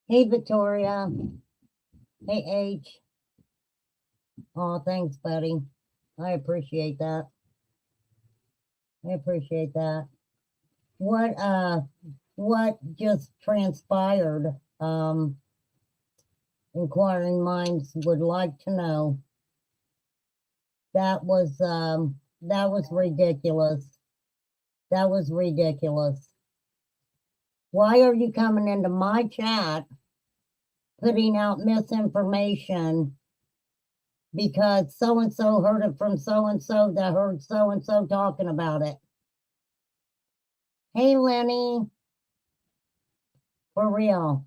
Hey, Victoria. Hey, H. Oh, thanks, buddy. I appreciate that. I appreciate that. What what just transpired? Inquiring minds would like to know. That was ridiculous. That was ridiculous. Why are you coming into my chat putting out misinformation because so and so heard it from so and so that heard so and so talking about it? Hey, Lenny, for real.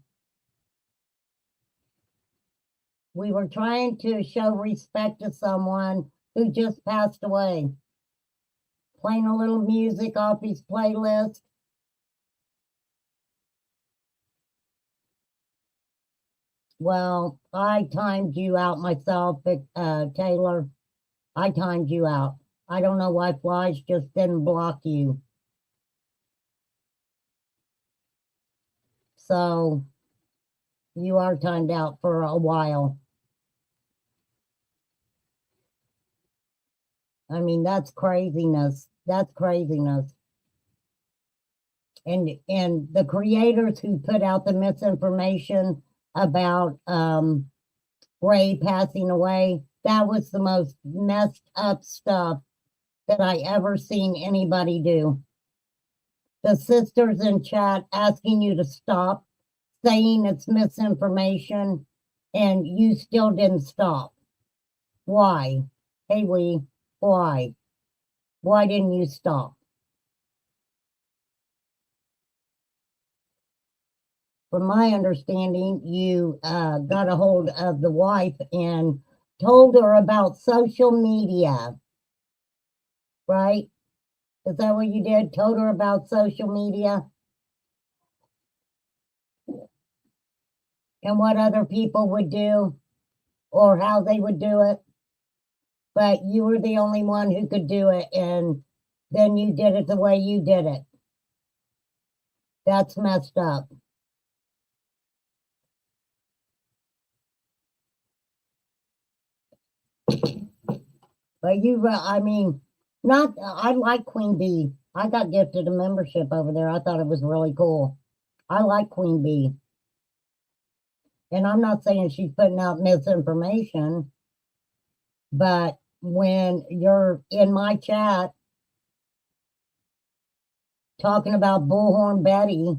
We were trying to show respect to someone who just passed away. Playing a little music off his playlist. Well, I timed you out myself, Taylor. I timed you out. I don't know why Flies just didn't block you. So you are timed out for a while. I mean, that's craziness. That's craziness. And the creators who put out the misinformation about Ray passing away, that was the most messed up stuff that I ever seen anybody do. The sisters in chat asking you to stop saying it's misinformation, and you still didn't stop. Why? Hey, why? Why didn't you stop? From my understanding, you got a hold of the wife and told her about social media, right? Is that what you did? Told her about social media and what other people would do or how they would do it. But you were the only one who could do it, and then you did it the way you did it. That's messed up. But I mean, not, I like Queen Bee. I got gifted a membership over there. I thought it was really cool. I like Queen Bee. And I'm not saying she's putting out misinformation, but when you're in my chat talking about Bullhorn Betty,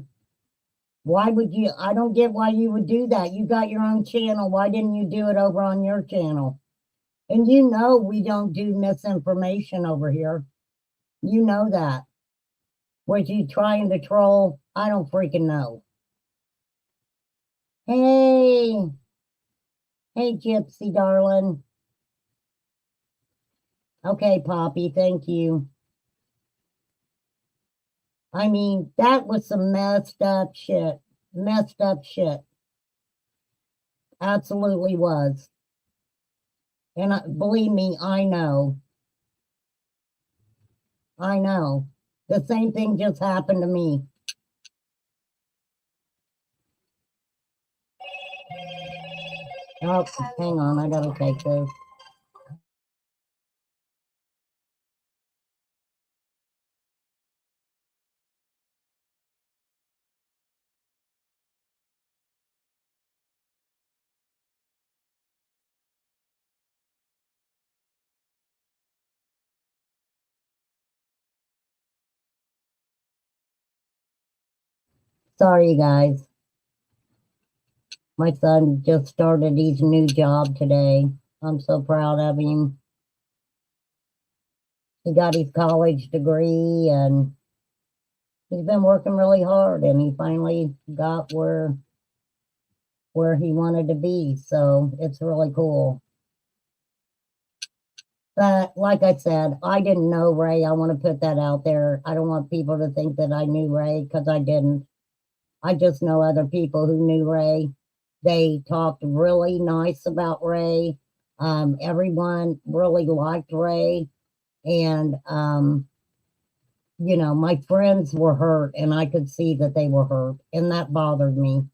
why would you? I don't get why you would do that. You got your own channel. Why didn't you do it over on your channel? And you know we don't do misinformation over here. You know that. Was you trying to troll? I don't freaking know. Hey, hey, Gypsy darling. Okay, Poppy, thank you. I mean, that was some messed up shit. Messed up shit. Absolutely was. And believe me, I know. I know. The same thing just happened to me. Oh, hang on, I gotta take this. Sorry, guys. My son just started his new job today. I'm so proud of him. He got his college degree and he's been working really hard, and he finally got where he wanted to be. So it's really cool. But like I said, I didn't know Ray. I want to put that out there. I don't want people to think that I knew Ray because I didn't. I just know other people who knew Ray. They talked really nice about Ray. Everyone really liked Ray. And, you know, my friends were hurt, and I could see that they were hurt, and that bothered me.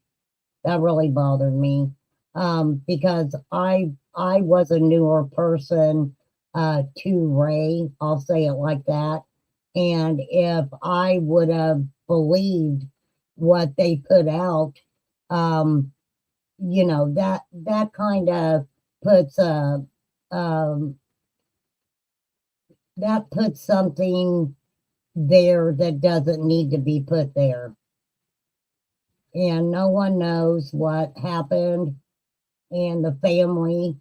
That really bothered me, because I was a newer person to Ray. I'll say it like that. And if I would have believed what they put out, um, that kind of puts a um, that puts something there that doesn't need to be put there. And no one knows what happened, and the family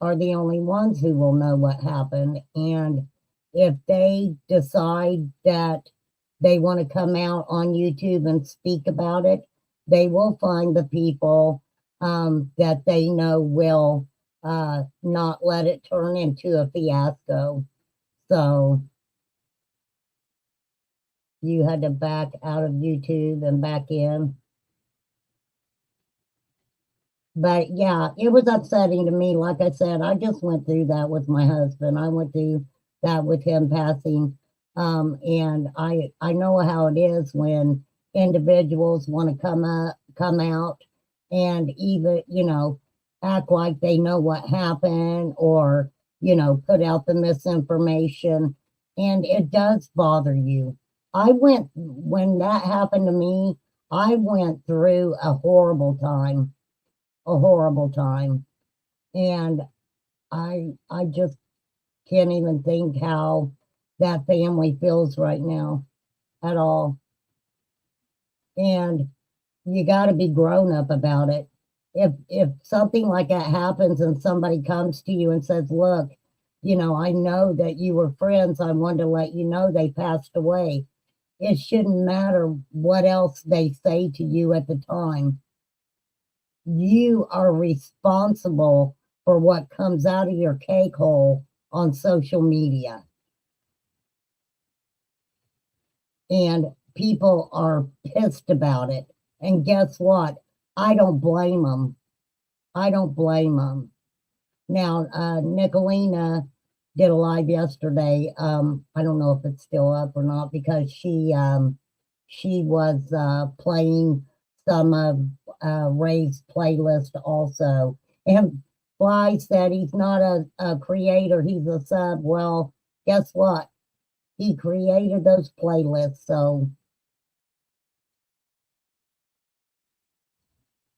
are the only ones who will know what happened. And if they decide that they want to come out on YouTube and speak about it, they will find the people that they know will not let it turn into a fiasco. So you had to back out of YouTube and back in. But yeah, it was upsetting to me. Like I said, I just went through that with my husband. I went through that with him passing. And I know how it is when individuals want to come out and even, act like they know what happened, or, put out the misinformation. And it does bother you. When that happened to me, I went through a horrible time. And I just can't even think how that family feels right now at all. And you got to be grown up about it. If something like that happens and somebody comes to you and says, "Look, I know that you were friends. I wanted to let you know they passed away." It shouldn't matter what else they say to you at the time. You are responsible for what comes out of your cake hole on social media. And people are pissed about it. And guess what? I don't blame them. I don't blame them. Now, Nicolina did a live yesterday. I don't know if it's still up or not, because she was playing some of Ray's playlist also. And Fly said he's not a creator, he's a sub. Well, guess what? He created those playlists, so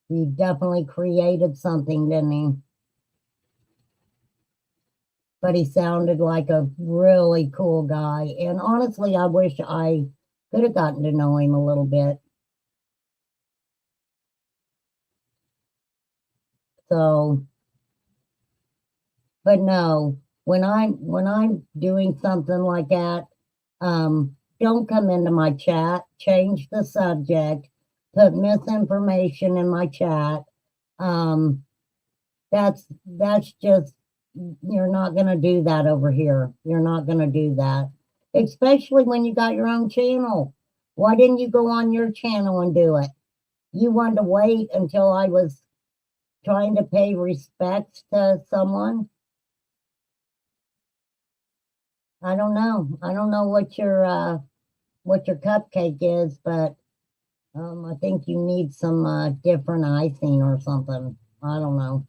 he definitely created something, didn't he? But he sounded like a really cool guy. And honestly, I wish I could have gotten to know him a little bit. So, but no, when I'm doing something like that, don't come into my chat, change the subject, put misinformation in my chat. Um, that's just, you're not going to do that over here. You're not going to do that, especially when you got your own channel. Why didn't you go on your channel and do it? You wanted to wait until I was trying to pay respects to someone. I don't know what your cupcake is, but I think you need some different icing or something. I don't know.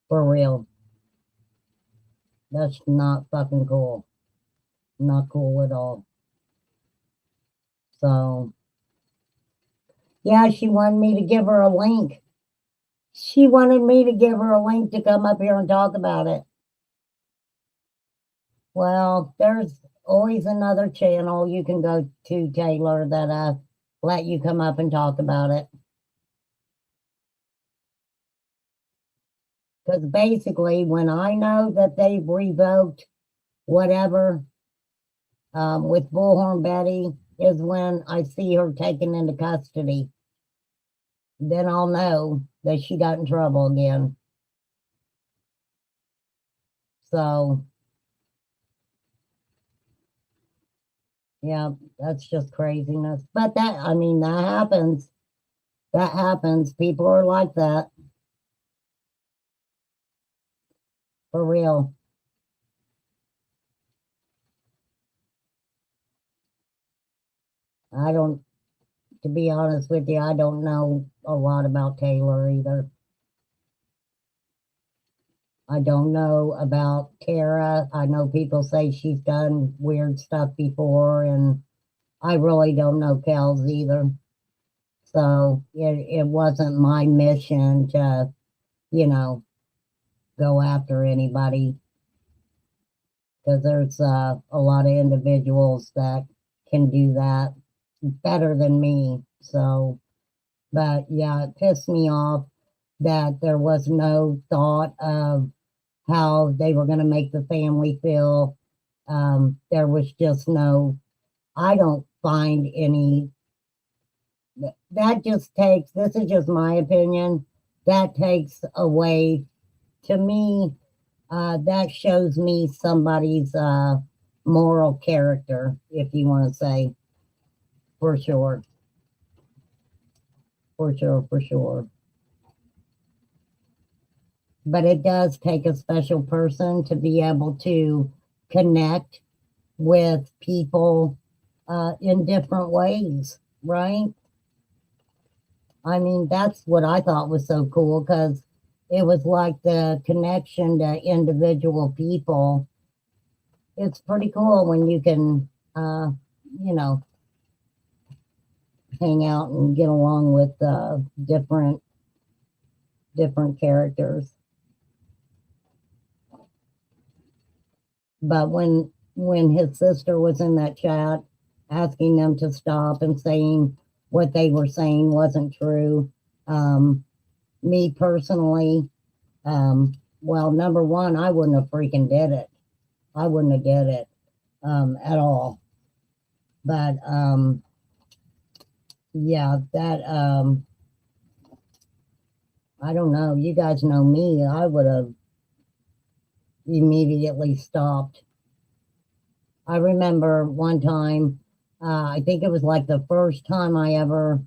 For real. That's not fucking cool. Not cool at all. So, yeah, she wanted me to give her a link. She wanted me to give her a link to come up here and talk about it. Well, there's always another channel you can go to, Taylor, that let you come up and talk about it. Because basically, when I know that they've revoked whatever with Bullhorn Betty, is when I see her taken into custody. Then I'll know that she got in trouble again. So, yeah, that's just craziness. But I mean, that happens. That happens. People are like that. For real. I don't to be honest with you, I don't know a lot about Taylor either. I don't know about Tara. I know people say she's done weird stuff before, and I really don't know Kels either. So it wasn't my mission to, go after anybody, because there's a lot of individuals that can do that better than me. So, but yeah, it pissed me off that there was no thought of how they were going to make the family feel. There was just no, I don't find any, that just takes, this is just my opinion, that takes away, to me, that shows me somebody's moral character, if you want to say, for sure. For sure, for sure. But it does take a special person to be able to connect with people in different ways, right? I mean, that's what I thought was so cool, because it was like the connection to individual people. It's pretty cool when you can, you know, hang out and get along with different characters. But when his sister was in that chat asking them to stop and saying what they were saying wasn't true, me personally, well, number one, I wouldn't have freaking did it. I wouldn't have did it at all. But yeah, that I don't know. You guys know me. I would have immediately stopped. I remember one time, I think it was like the first time I ever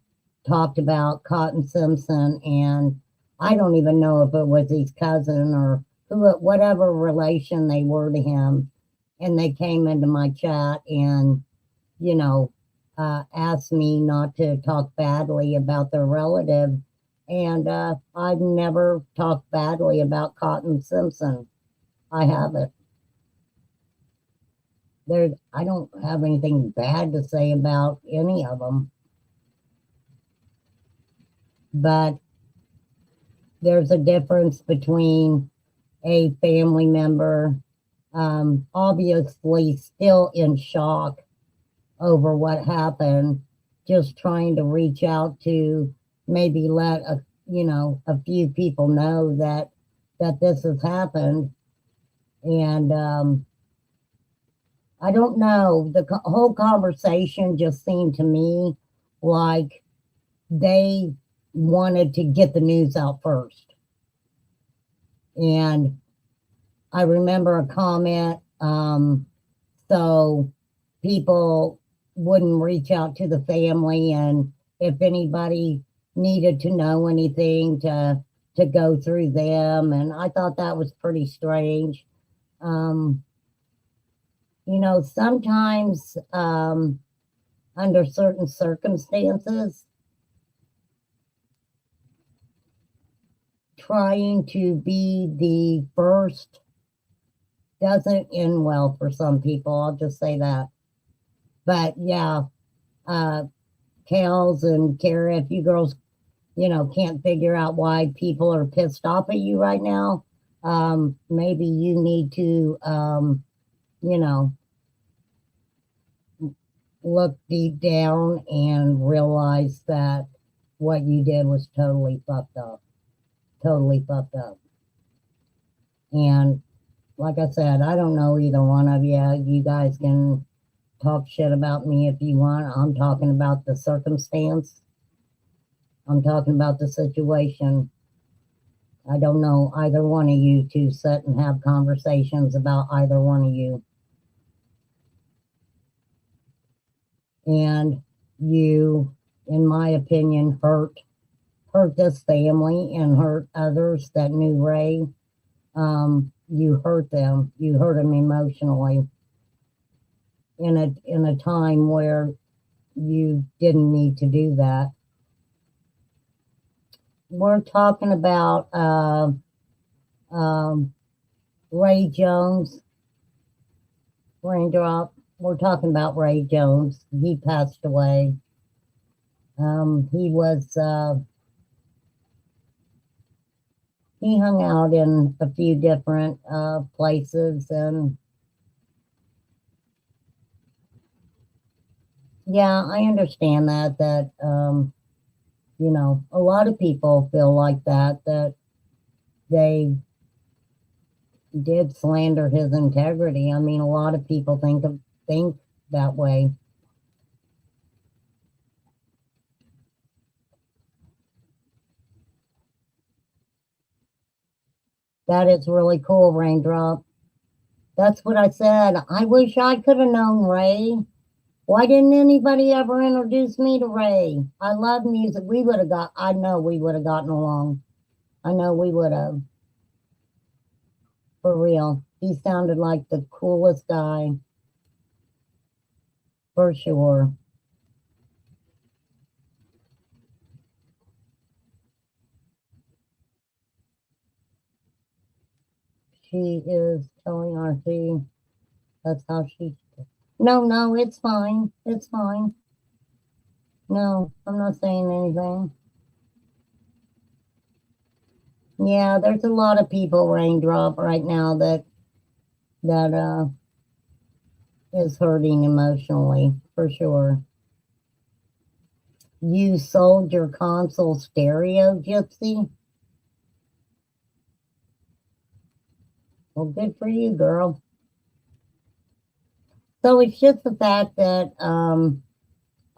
talked about Cotton Simpson, and I don't even know if it was his cousin or who, whatever relation they were to him, and they came into my chat and, asked me not to talk badly about their relative, and I've never talked badly about Cotton Simpson. I haven't. I don't have anything bad to say about any of them. But there's a difference between a family member, obviously still in shock over what happened, just trying to reach out to maybe let a few people know that this has happened. And I don't know, the whole conversation just seemed to me like they wanted to get the news out first. And I remember a comment, so people wouldn't reach out to the family, and if anybody needed to know anything, to go through them. And I thought that was pretty strange. Sometimes under certain circumstances, trying to be the first doesn't end well for some people. I'll just say that. But yeah, Kels and Kara, if you girls, can't figure out why people are pissed off at you right now, maybe you need to, look deep down and realize that what you did was totally fucked up. Totally fucked up. And like I said, I don't know either one of you. You guys can talk shit about me if you want. I'm talking about the circumstance. I'm talking about the situation. I don't know either one of you to sit and have conversations about either one of you. And you, in my opinion, hurt this family and hurt others that knew Ray. You hurt them. You hurt them emotionally in a time where you didn't need to do that. We're talking about um, Ray Jones, Raindrop. We're talking about Ray Jones. He passed away. He was he hung out in a few different places, and yeah, I understand that a lot of people feel like that they did slander his integrity. I mean, a lot of people think that way. That is really cool, Raindrop. That's what I said. I wish I could have known Ray. Why didn't anybody ever introduce me to Ray? I love music. I know we would have gotten along. I know we would have, for real. He sounded like the coolest guy, for sure. She is telling RC that's how she. No, no, it's fine. It's fine. No, I'm not saying anything. Yeah, there's a lot of people, Raindrop, right now that is hurting emotionally, for sure. You sold your console stereo, Gypsy? Well, good for you, girl. So it's just the fact that,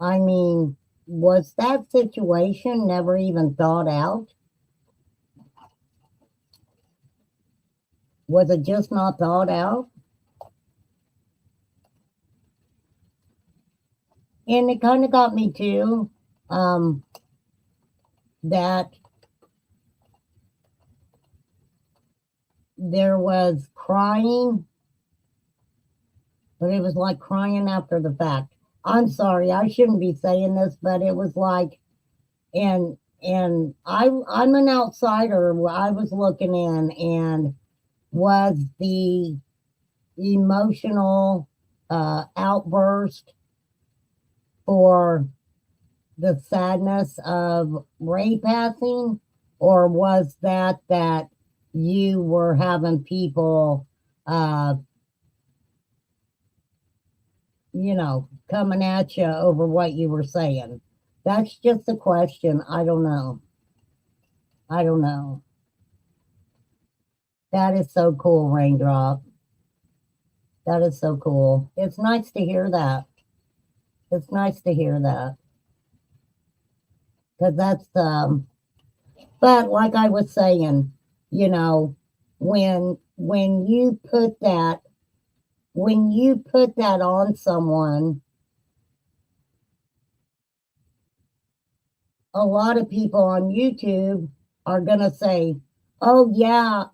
I mean, was that situation never even thought out? Was it just not thought out? And it kind of got me too, that there was crying, but it was like crying after the fact. I'm sorry, I shouldn't be saying this, but it was like, I'm an outsider. I was looking in, and was the emotional outburst for the sadness of Ray passing, or was that you were having people, uh, coming at you over what you were saying? That's just a question. I don't know. I don't know. That is so cool, Raindrop. That is so cool. It's nice to hear that. It's nice to hear that, because but like I was saying, you know, when you put that on someone, a lot of people on YouTube are gonna say, "Oh yeah,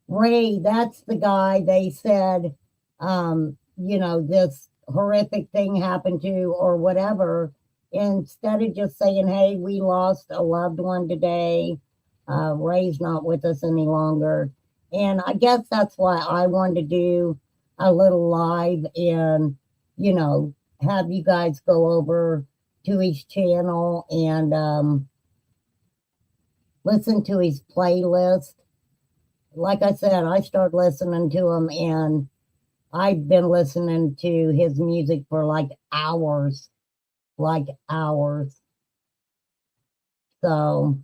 Ray, that's the guy they said, this horrific thing happened to, or whatever." Instead of just saying, "Hey, we lost a loved one today. Ray's not with us any longer." And I guess that's why I wanted to do a little live and, you know, have you guys go over to his channel and listen to his playlist. Like I said, I started listening to him, and I've been listening to his music for like hours. So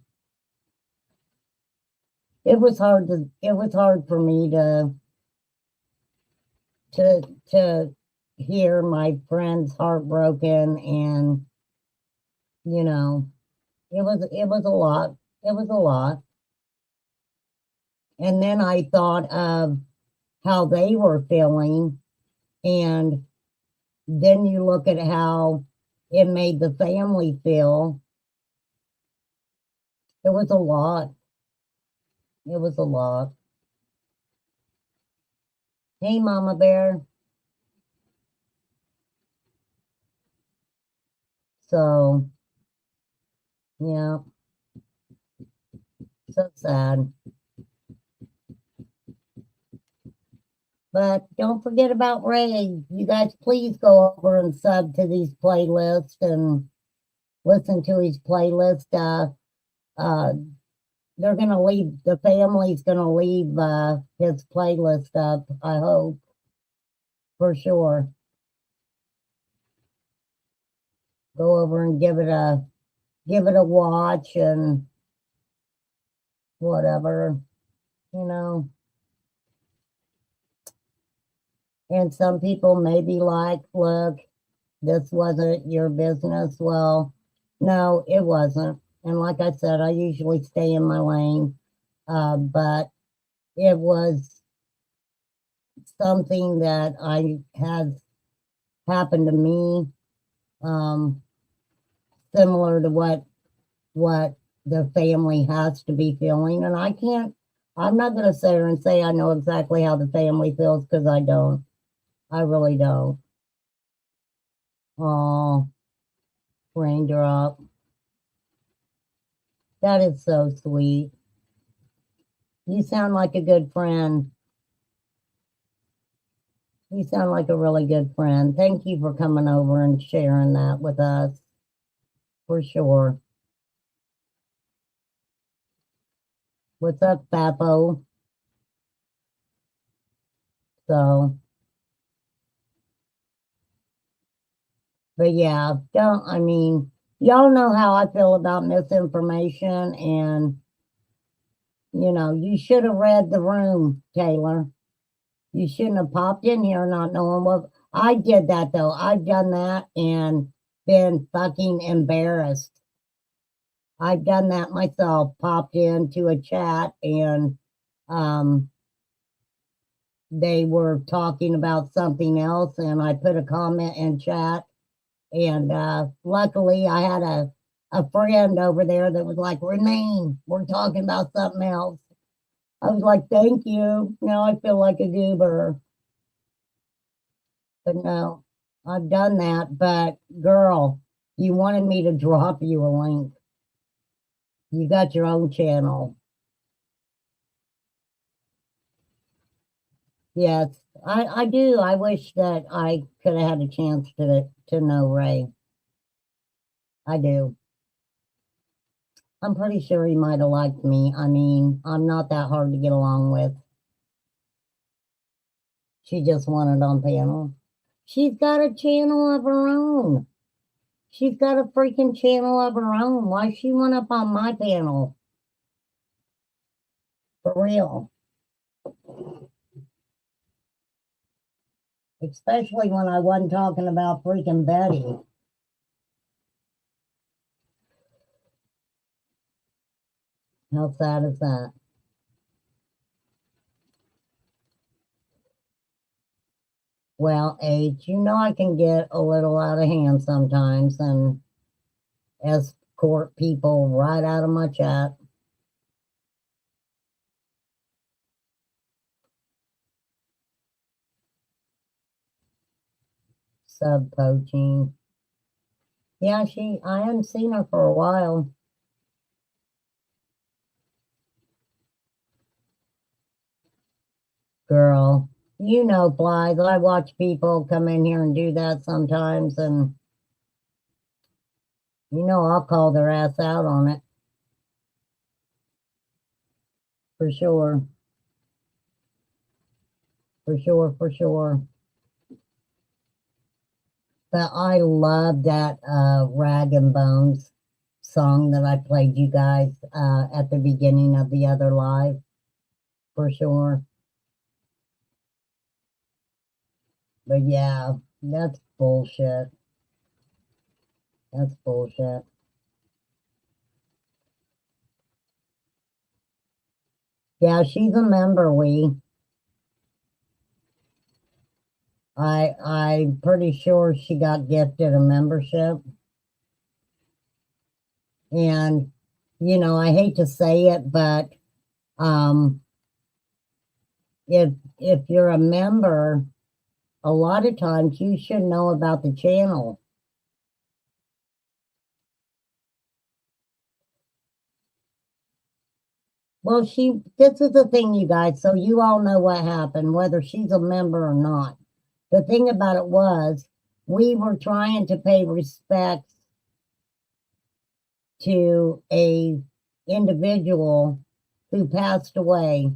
it was hard for me to hear my friends heartbroken, and you know, it was a lot. It was a lot. And then I thought of how they were feeling, and then you look at how it made the family feel. It was a lot. It was a lot. Hey, Mama Bear. So, yeah, so sad. But don't forget about Ray. You guys, please go over and sub to these playlists and listen to his playlist. Uh, they're gonna leave. The family's gonna leave his playlist up. I hope for sure. Go over and give it a watch and whatever, you know. And some people may be like, look, this wasn't your business. Well, no, it wasn't. And like I said, I usually stay in my lane. But it was something that I has happened to me, um, similar to what the family has to be feeling. And I'm not going to sit here and say I know exactly how the family feels because I don't. I really don't. Oh, raindrop. That is so sweet. You sound like a good friend. You sound like a really good friend. Thank you for coming over and sharing that with us, for sure. What's up, Papo? So, but yeah, I mean, y'all know how I feel about misinformation, and, you should have read the room, Taylor. You shouldn't have popped in here not knowing what. I did that though. I've done that and been fucking embarrassed. I've done that myself, popped into a chat and um they were talking about something else and I put a comment in chat and luckily I had a friend over there that was like, Renee, we're talking about something else. I was like, thank you. Now I feel like a goober. But no, I've done that. But girl, you wanted me to drop you a link. You got your own channel. Yes, I do. I wish that I could have had a chance to know Ray. I do. I'm pretty sure he might have liked me. I mean, I'm not that hard to get along with. She just wanted on panel. She's got a channel of her own. She's got a freaking channel of her own. Why she went up on my panel? For real. Especially when I wasn't talking about freaking Betty. How sad is that? Well, H, I can get a little out of hand sometimes and escort people right out of my chat. Sub poaching. Yeah, I hadn't seen her for a while. Girl, Blythe, I watch people come in here and do that sometimes, and I'll call their ass out on it. For sure. For sure, for sure. But I love that Rag and Bones song that I played you guys at the beginning of the other live. For sure. But yeah, that's bullshit. That's bullshit. Yeah, she's a member, I'm pretty sure she got gifted a membership. And, I hate to say it, but um if you're a member, a lot of times you should know about the channel. Well, this is the thing, you guys, so you all know what happened, whether she's a member or not. The thing about it was, we were trying to pay respects to a individual who passed away.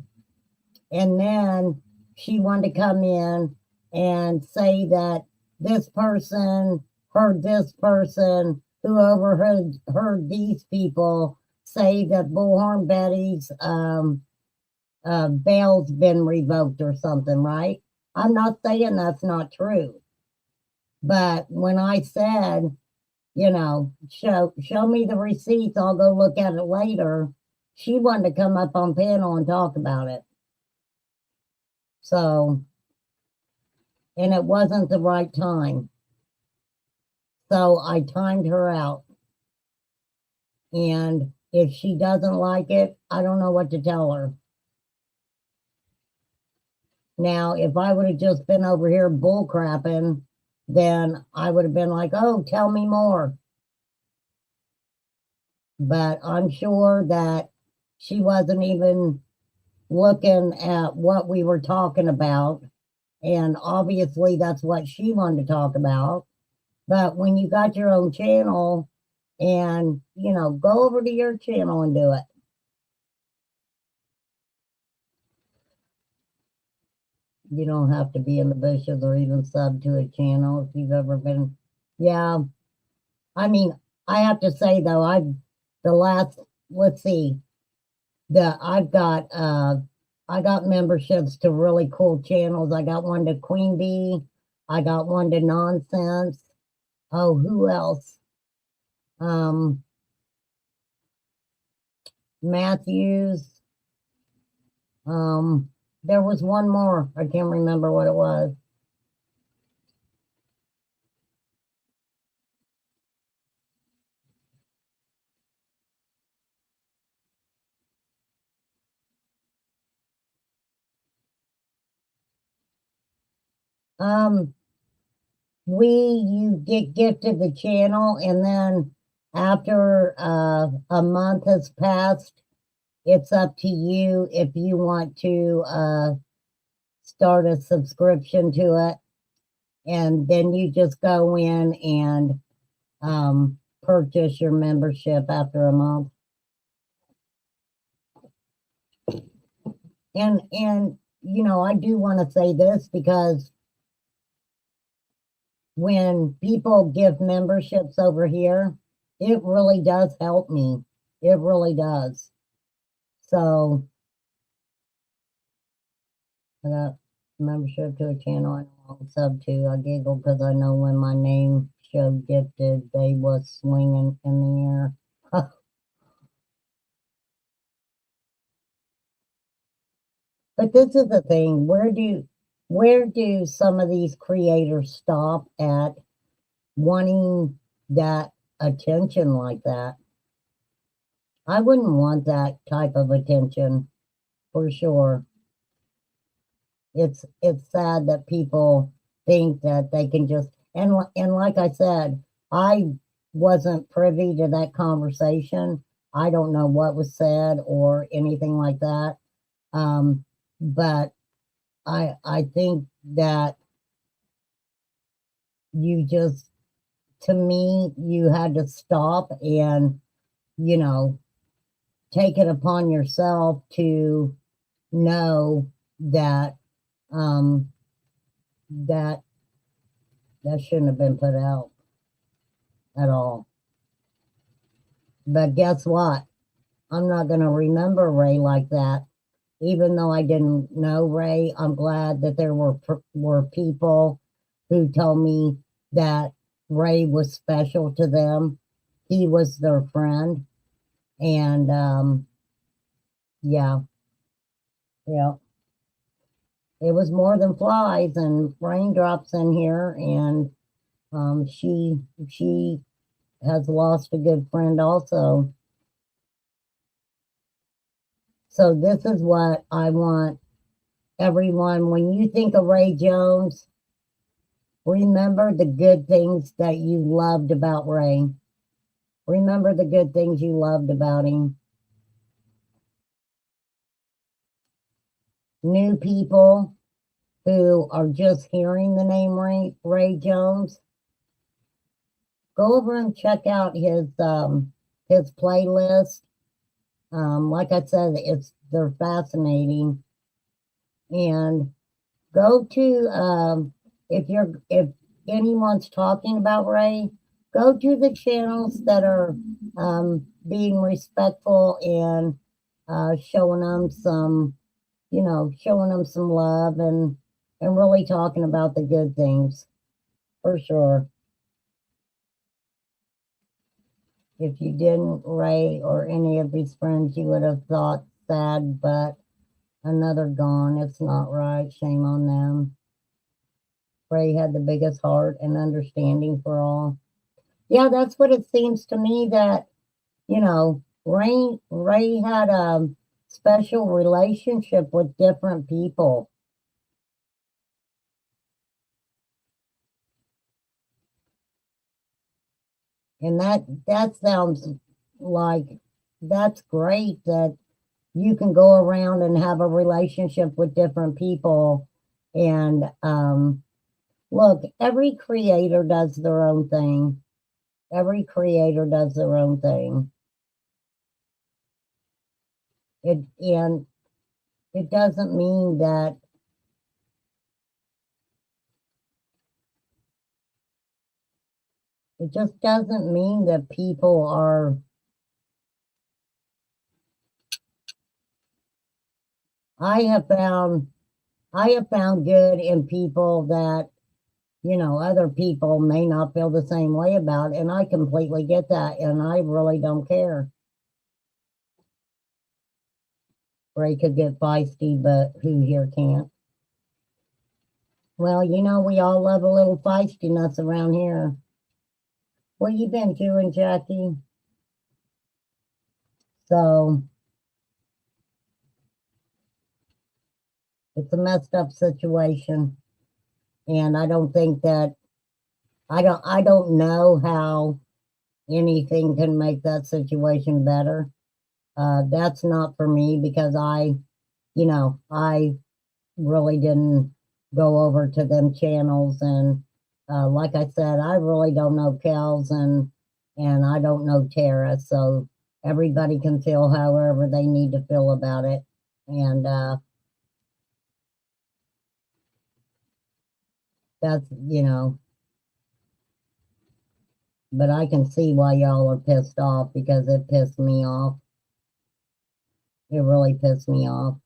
And then she wanted to come in and say that this person heard this person who heard these people say that Bullhorn Betty's bail's been revoked or something, right? I'm not saying that's not true. But when I said, show me the receipts, I'll go look at it later, she wanted to come up on panel and talk about it. So, and it wasn't the right time. So I timed her out. And if she doesn't like it, I don't know what to tell her. Now, if I would have just been over here bull crapping, then I would have been like, oh, tell me more. But I'm sure that she wasn't even looking at what we were talking about. And obviously, that's what she wanted to talk about. But when you got your own channel, and, go over to your channel and do it. You don't have to be in the bushes or even sub to a channel if you've ever been. Yeah. I mean, I have to say though, let's see, I got memberships to really cool channels. I got one to Queen Bee. I got one to Nonsense. Oh, who else? Matthews. There was one more. I can't remember what it was. You get gifted the channel, and then after a month has passed, it's up to you if you want to start a subscription to it, and then you just go in and purchase your membership after a month. And I do want to say this, because when people give memberships over here, it really does help me. It really does. So I got membership to a channel and a sub to. I giggle because I know when my name showed gifted, they was swinging in the air. But this is the thing. Where do some of these creators stop at wanting that attention like that? I wouldn't want that type of attention, for sure. It's sad that people think that they can just, and like I said, I wasn't privy to that conversation. I don't know what was said or anything like that. But I think that you just, to me, you had to stop and, take it upon yourself to know that that shouldn't have been put out at all. But guess what? I'm not going to remember Ray like that. Even though I didn't know Ray, I'm glad that there were people who told me that Ray was special to them. He was their friend. And yeah. It was more than flies and raindrops in here, and she has lost a good friend also. So this is what I want everyone, when you think of Ray Jones, remember the good things that you loved about Ray. Remember the good things you loved about him. new people who are just hearing the name Ray Jones, go over and check out his playlist. Like I said, they're fascinating. And go to if anyone's talking about Ray, go to the channels that are being respectful and showing them some, showing them some love and really talking about the good things for sure. If you didn't, Ray or any of his friends, you would have thought sad, but another gone. It's not right. Shame on them. Ray had the biggest heart and understanding for all. Yeah, that's what it seems to me that, Ray had a special relationship with different people. And that sounds like that's great that you can go around and have a relationship with different people. And look, every creator does their own thing. Every creator does their own thing. And it doesn't mean that it just doesn't mean that people are I have found good in people that, other people may not feel the same way about, and I completely get that, and I really don't care. Ray could get feisty, but who here can't? Well, we all love a little feistiness around here. What you been doing, Jackie? So it's a messed up situation, and I don't think that I don't know how anything can make that situation better. That's not for me because I really didn't go over to them channels, and like I said, I really don't know Kels and I don't know Tara, so everybody can feel however they need to feel about it. And that's, but I can see why y'all are pissed off because it pissed me off. It really pissed me off.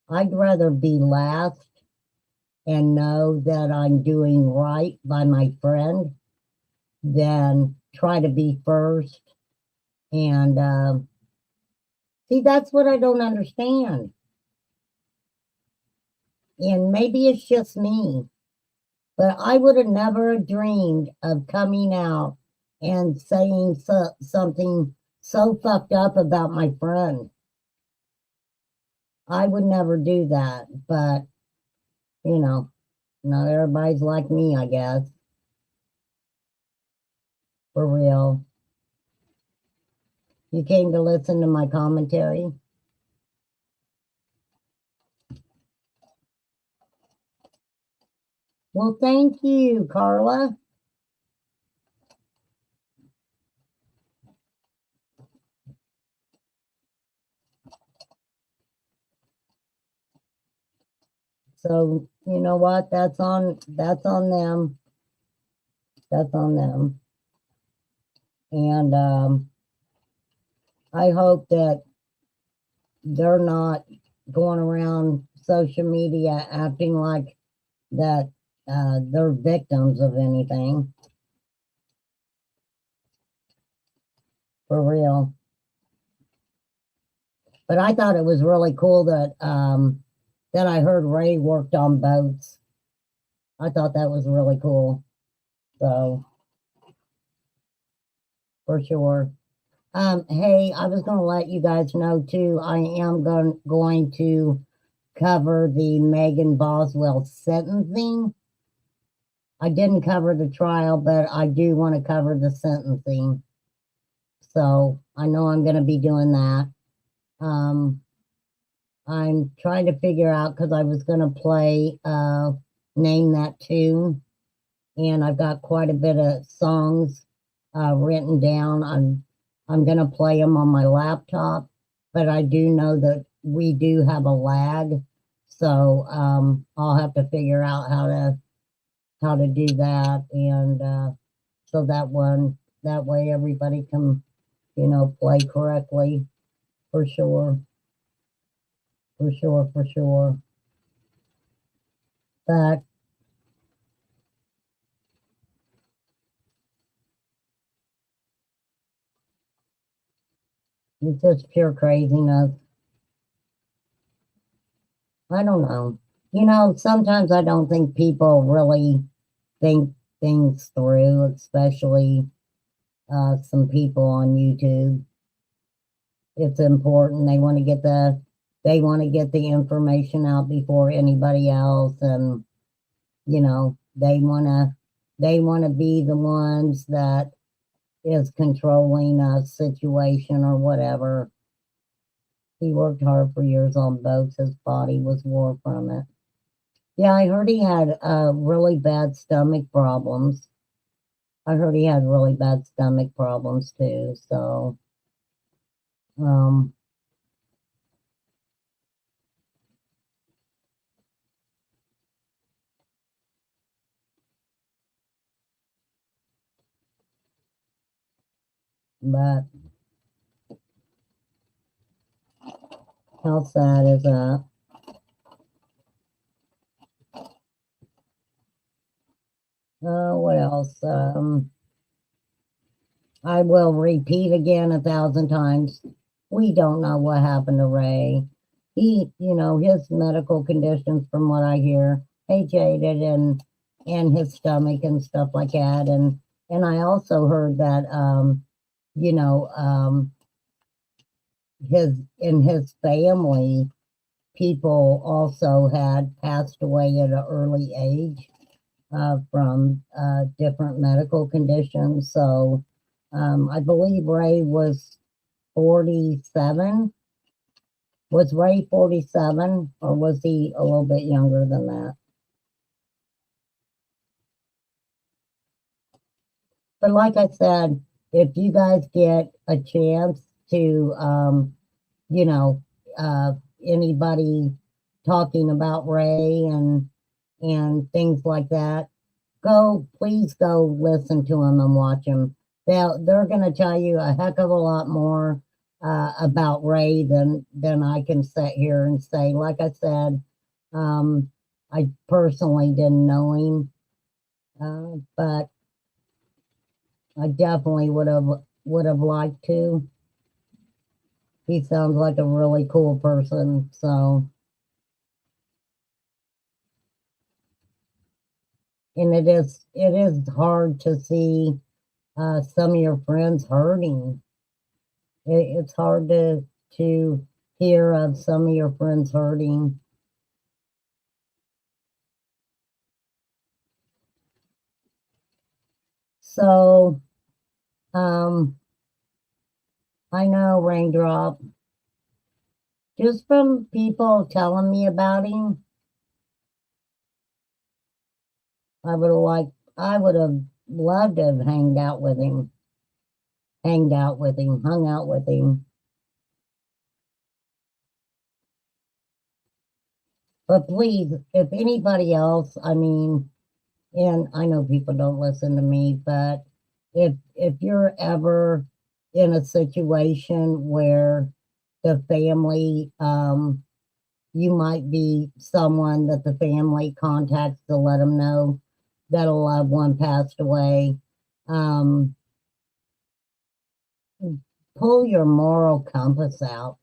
I'd rather be last and know that I'm doing right by my friend than try to be first. And see, that's what I don't understand. And maybe it's just me, but I would have never dreamed of coming out and saying something so fucked up about my friend. I would never do that, but not everybody's like me, I guess. For real. You came to listen to my commentary? Well, thank you, Carla. So, you know what? That's on them. That's on them. And I hope that they're not going around social media acting like that they're victims of anything. For real. But I thought it was really cool that I heard Ray worked on boats. I thought that was really cool. So for sure. Hey, I was going to let you guys know too. I am going to cover the Megan Boswell sentencing. I didn't cover the trial, but I do want to cover the sentencing. So I know I'm going to be doing that. Um, I'm trying to figure out because I was going to play Name That Tune, and I've got quite a bit of songs written down. I'm going to play them on my laptop, but I do know that we do have a lag, so I'll have to figure out how to do that, and so that way everybody can play correctly, for sure, for sure, for sure. But it's just pure craziness. I don't know. Sometimes I don't think people really think things through, especially some people on YouTube. It's important. They want to get the information out before anybody else, and they want to be the ones that is controlling a situation or whatever. He worked hard for years on boats. His body was wore from it. Yeah, I heard he had really bad stomach problems. I heard he had really bad stomach problems too. So, um, but how sad is that? What else? I will repeat again 1,000 times. We don't know what happened to Ray. His medical conditions, from what I hear, they jaded and his stomach and stuff like that. And I also heard that, you know, in his family, people also had passed away at an early age from different medical conditions. So I believe Ray was 47. Was Ray 47, or was he a little bit younger than that? But like I said, if you guys get a chance to, you know, anybody talking about Ray and things like that, please go listen to them and watch them. They're going to tell you a heck of a lot more about Ray than I can sit here and say. Like I said, I personally didn't know him, but I definitely would have liked to. He sounds like a really cool person. So, and it is hard to see some of your friends hurting. It's hard to hear of some of your friends hurting. So, um, I know Raindrop, just from people telling me about him, I would have loved to have hung out with him. But please, if anybody else, I mean, and I know people don't listen to me, but if you're ever in a situation where the family, you might be someone that the family contacts to let them know that a loved one passed away. Um, pull your moral compass out.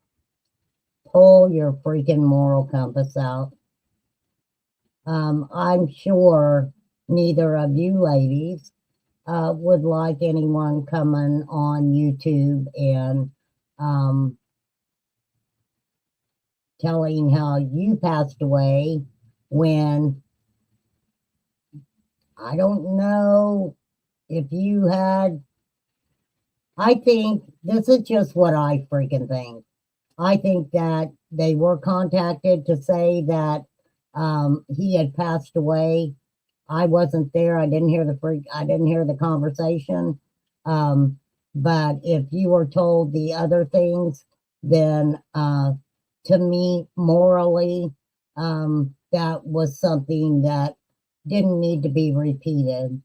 Pull your freaking moral compass out. I'm sure neither of you ladies would like anyone coming on YouTube and telling how you passed away when I don't know if you had I think this is just what I freaking think. I think that they were contacted to say that he had passed away. I wasn't there. I didn't hear the conversation. Um, but if you were told the other things, then to me, morally, that was something that didn't need to be repeated.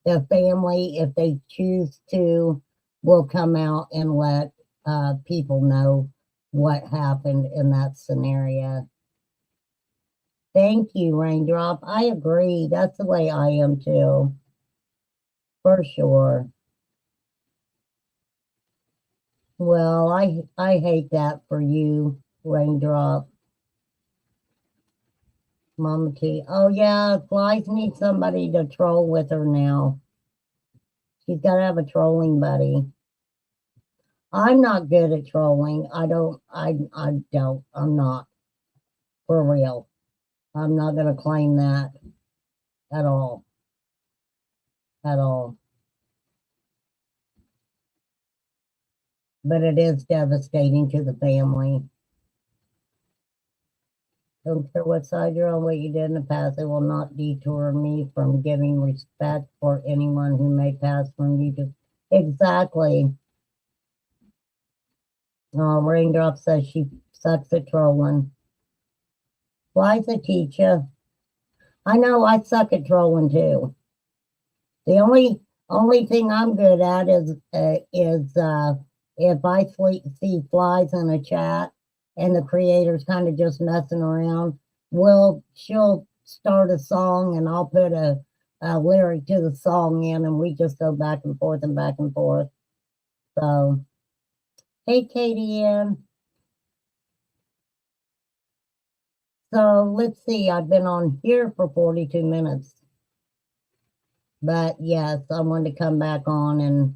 The family, if they choose to, will come out and let people know what happened in that scenario. Thank you, Raindrop. I agree. That's the way I am too, for sure. Well, I hate that for you, Raindrop. Mama T. Oh yeah, Flies need somebody to troll with her now. She's got to have a trolling buddy. I'm not good at trolling. I don't. I'm not. For real. I'm not going to claim that at all. At all. But it is devastating to the family. Don't care what side you're on, what you did in the past. It will not detour me from giving respect for anyone who may pass from you. Exactly. Raindrop says she sucks at trolling. Why's a teacher? I know I suck at trolling too. The only thing I'm good at is if I see flies in a chat and the creator's kind of just messing around, she'll start a song and I'll put a lyric to the song in and we just go back and forth and back and forth. So, hey, Katie Ann. So let's see, I've been on here for 42 minutes. But yes, I wanted to come back on and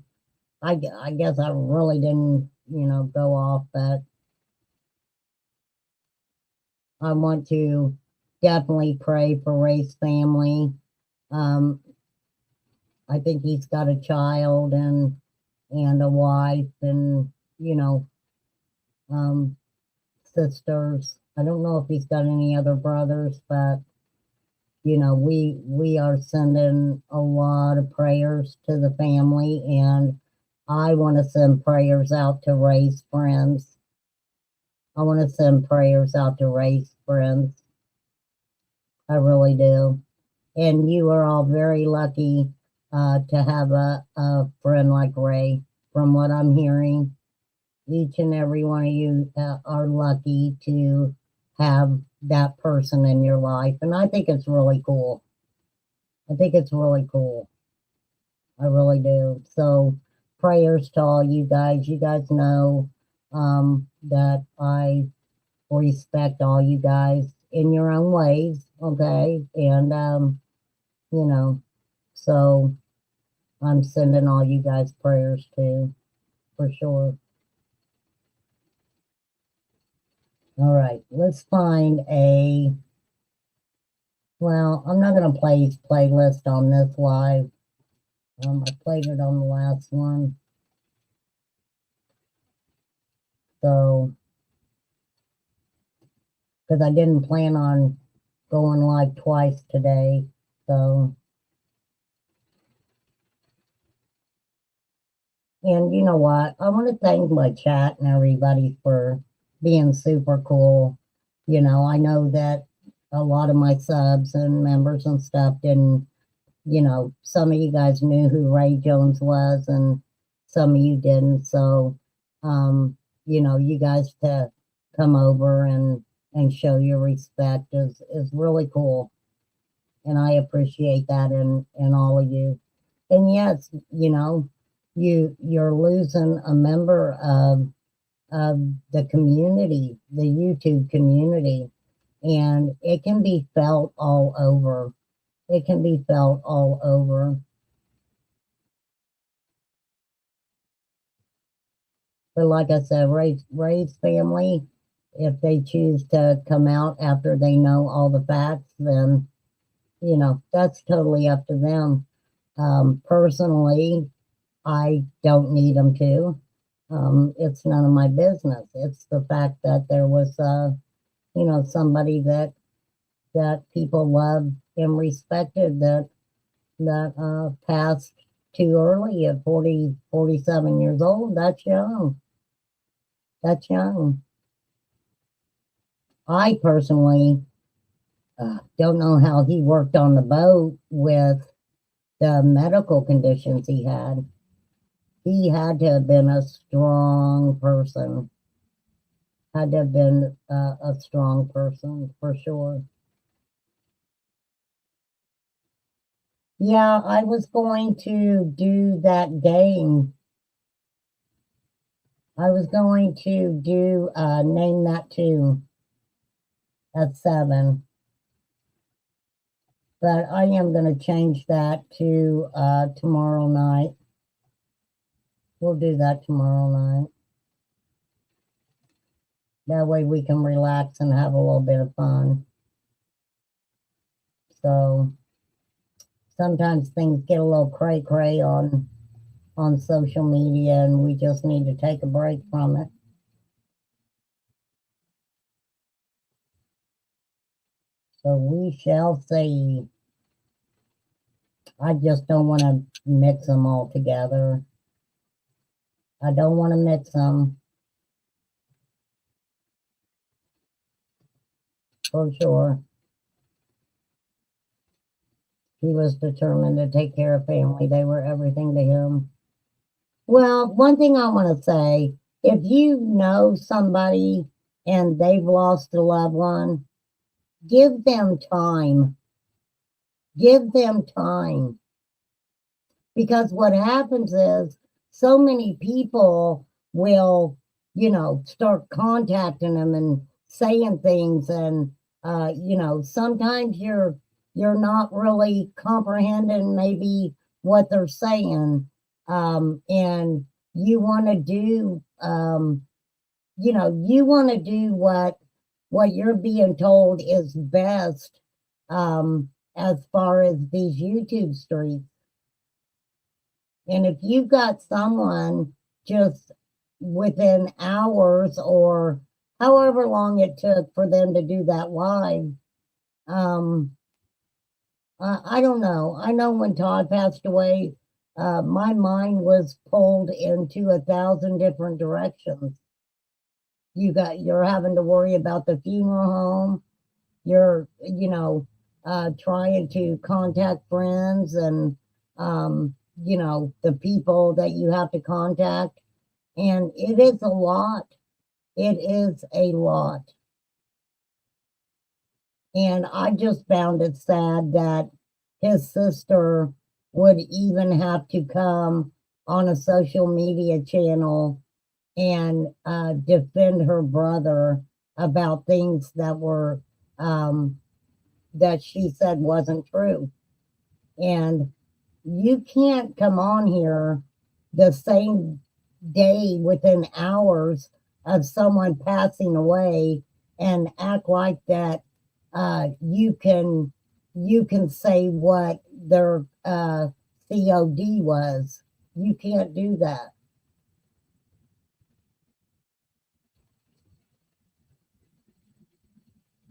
I guess I really didn't, go off, but I want to definitely pray for Ray's family. Um, I think he's got a child and a wife and, you know, um, sisters. I don't know if he's got any other brothers, but we are sending a lot of prayers to the family, and I want to send prayers out to Ray's friends. I want to send prayers out to Ray's friends. I really do. And you are all very lucky to have a friend like Ray. From what I'm hearing, each and every one of you are lucky to have that person in your life. And I think it's really cool. I think it's really cool. I really do. So prayers to all you guys. You guys know that I respect all you guys in your own ways. Okay. And, you know, so I'm sending all you guys prayers too, for sure. All right. Let's find well, I'm not going to play his playlist on this live. I played it on the last one. So, because I didn't plan on going live twice today. So, and you know what? I want to thank my chat and everybody for being super cool. I know that a lot of my subs and members and stuff didn't, some of you guys knew who Ray Jones was and some of you didn't. So, you guys to come over and show your respect is really cool. And I appreciate that in all of you. And yes, you're losing a member of the community, the YouTube community, and it can be felt all over. It can be felt all over. But like I said, Ray's family, if they choose to come out after they know all the facts, then that's totally up to them. Personally, I don't need them to. It's none of my business. It's the fact that there was, somebody that people loved and respected that passed too early at 47 years old. That's young. That's young. I personally don't know how he worked on the boat with the medical conditions he had. He had to have been a strong person. Had to have been a strong person for sure. Yeah, I was going to do that game. I was going to do name that tune at 7. But I am going to change that to tomorrow night. We'll do that tomorrow night. That way we can relax and have a little bit of fun. So sometimes things get a little cray-cray on social media, and we just need to take a break from it. So we shall see. I just don't want to mix them all together. I don't want to mix them. For sure. He was determined to take care of family. They were everything to him. Well, one thing I want to say, if you know somebody and they've lost a loved one, give them time. Give them time. Because what happens is so many people will, start contacting them and saying things, and sometimes you're not really comprehending maybe what they're saying, and you want to do what you're being told is best, as far as these YouTube streets. And if you've got someone just within hours or however long it took for them to do that live, I don't know. I know when Todd passed away, my mind was pulled into 1,000 different directions. You're having to worry about the funeral home. You're, trying to contact friends and, the people that you have to contact. And it is a lot. It is a lot. And I just found it sad that his sister would even have to come on a social media channel and defend her brother about things that were that she said wasn't true. And you can't come on here the same day within hours of someone passing away and act like that you can say what their COD was. You can't do that.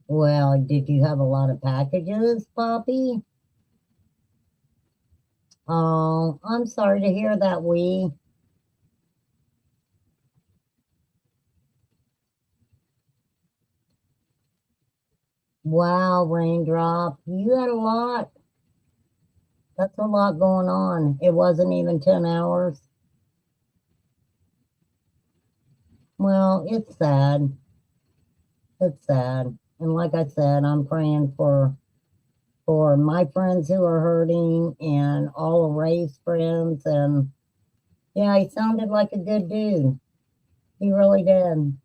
Well, did you have a lot of packages, Poppy? Oh, I'm sorry to hear that, Wee. Wow, Raindrop, you had a lot. That's a lot going on. It wasn't even 10 hours. Well, it's sad. It's sad. And like I said, I'm praying for my friends who are hurting and all of Ray's friends. And yeah, he sounded like a good dude. He really did.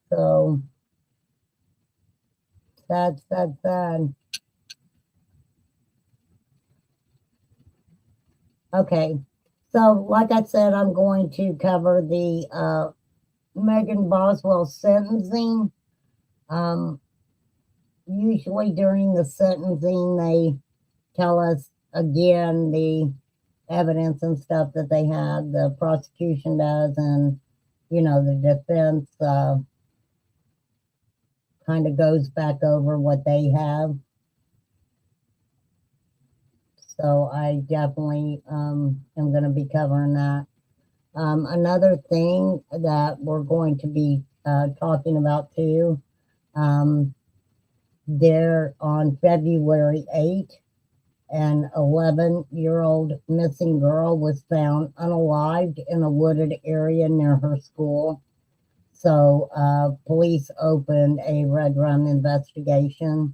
So that's sad. Okay. So like I said, I'm going to cover the Megan Boswell sentencing. Usually during the sentencing, they tell us again evidence and stuff that they have, the prosecution does, and the defense kind of goes back over what they have. So I definitely am going to be covering that. Another thing that we're going to be talking about too, there on February 8th, an 11-year-old missing girl was found unalived in a wooded area near her school. So police opened a red rum investigation.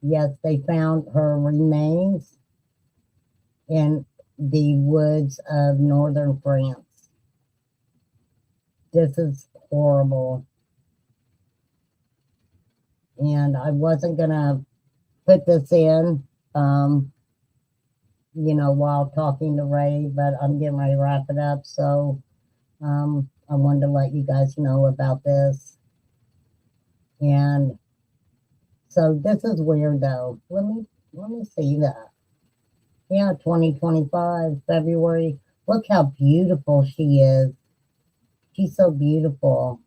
Yes, they found her remains in the woods of northern France. This is horrible. And I wasn't going to put this in, while talking to Ray, but I'm getting ready to wrap it up. So I wanted to let you guys know about this. And so this is weird though. Let me see that. Yeah, 2025, February. Look how beautiful she is. She's so beautiful.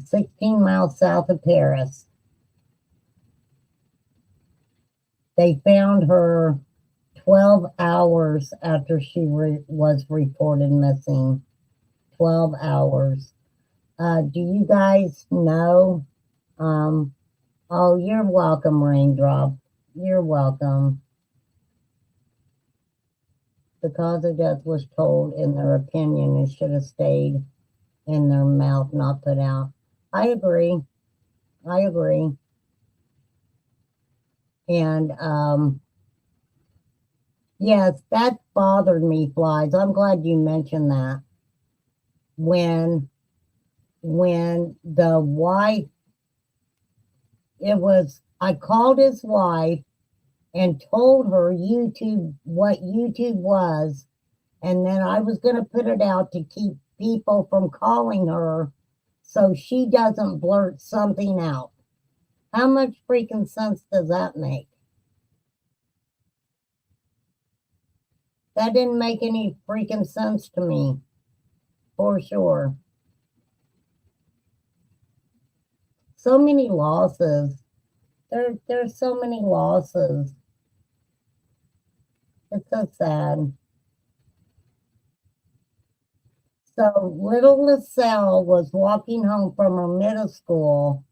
16 miles south of Paris. They found her 12 hours after she was reported missing. 12 hours. Do you guys know? Oh, you're welcome, Raindrop. You're welcome. The cause of death was told in their opinion and should have stayed in their mouth, not put out. I agree. And yes, that bothered me, Flies. I'm glad you mentioned that. When the wife, I called his wife and told her what YouTube was, and then I was going to put it out to keep people from calling her so she doesn't blurt something out. How much freaking sense does that make? That didn't make any freaking sense to me, for sure. So many losses. There's so many losses. It's so sad. So little LaSalle was walking home from her middle school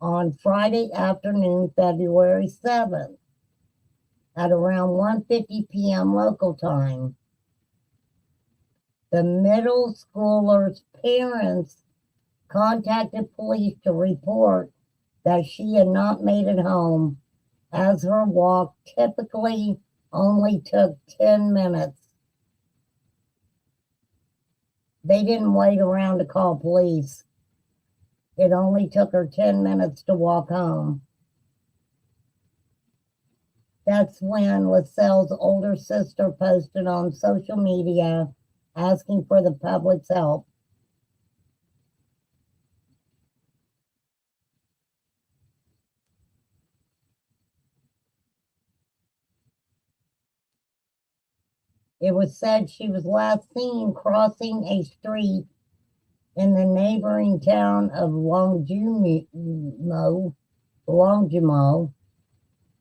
on Friday afternoon, February 7th, at around 1:50 p.m. local time. The middle schooler's parents contacted police to report that she had not made it home, as her walk typically only took 10 minutes. They didn't wait around to call police. It only took her 10 minutes to walk home. That's when LaSalle's older sister posted on social media asking for the public's help. It was said she was last seen crossing a street in the neighboring town of Longjumeau,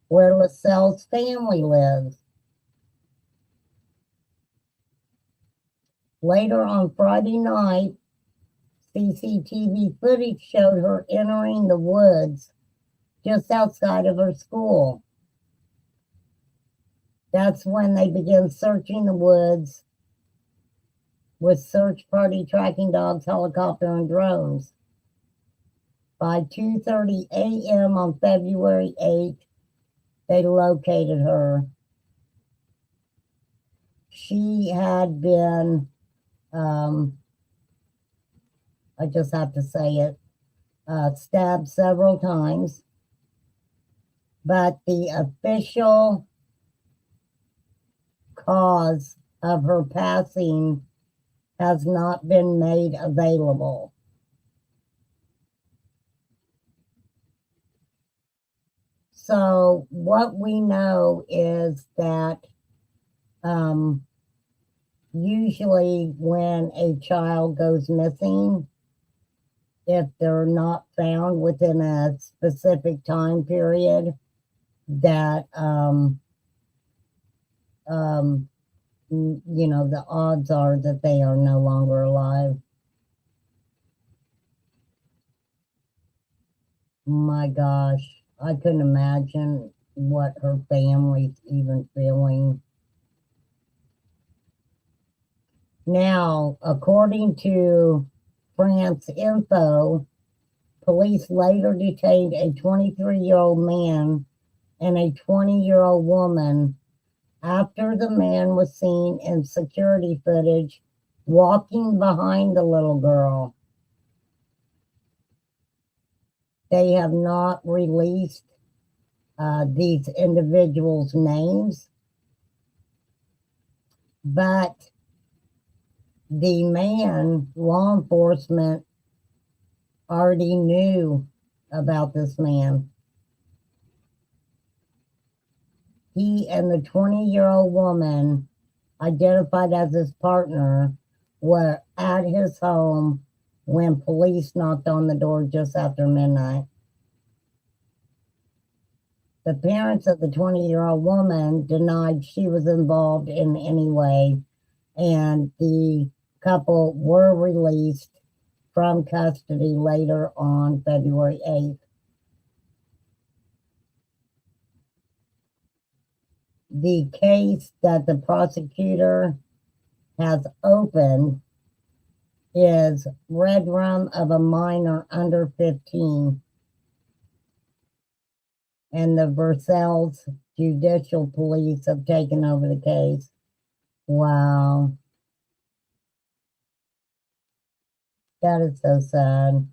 where LaSalle's family lives. Later on Friday night, CCTV footage showed her entering the woods just outside of her school. That's when they began searching the woods with search party tracking dogs, helicopter, and drones. By 2:30 a.m. on February 8th, they located her. She had been, I just have to say it, stabbed several times, but the official cause of her passing has not been made available. So what we know is that usually when a child goes missing, if they're not found within a specific time period, that the odds are that they are no longer alive. My gosh, I couldn't imagine what her family's even feeling. Now, according to France Info, police later detained a 23-year-old man and a 20-year-old woman after the man was seen in security footage walking behind the little girl. They have not released these individuals' names, but the man, law enforcement already knew about this man. He and the 20-year-old woman, identified as his partner, were at his home when police knocked on the door just after midnight. The parents of the 20-year-old woman denied she was involved in any way, and the couple were released from custody later on February 8th. The case that the prosecutor has opened is red rum of a minor under 15, and the Versailles Judicial Police have taken over the case. Wow. That is so sad.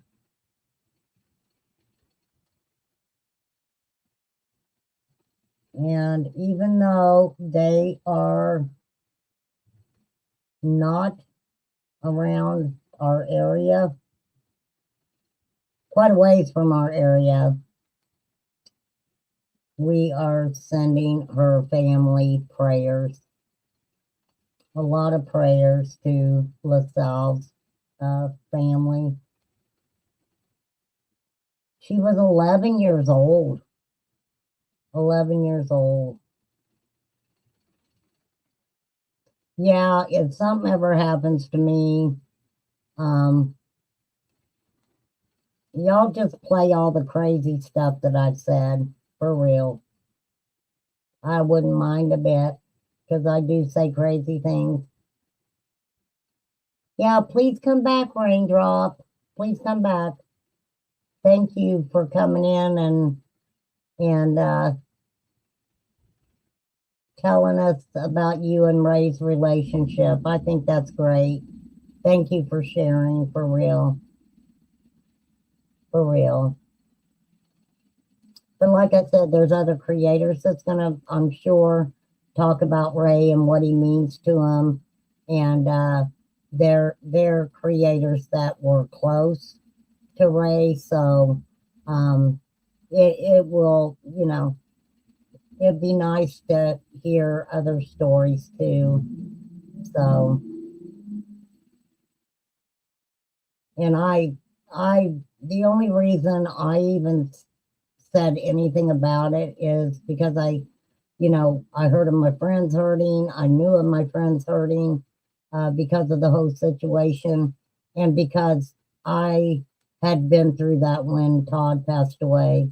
And even though they are not around our area, quite a ways from our area, we are sending her family prayers. A lot of prayers to LaSalle's family. She was 11 years old. 11 years old. Yeah, if something ever happens to me, y'all just play all the crazy stuff that I've said, for real. I wouldn't mind a bit, because I do say crazy things. Yeah, please come back, Raindrop. Please come back. Thank you for coming in and telling us about you and Ray's relationship. I think that's great. Thank you for sharing, for real. For real. But like I said, there's other creators that's gonna, I'm sure, talk about Ray and what he means to him. And they're creators that were close to Ray. So it will, it'd be nice to hear other stories too. So, and the only reason I even said anything about it is because I heard of my friends hurting. I knew of my friends hurting because of the whole situation, and because I had been through that when Todd passed away.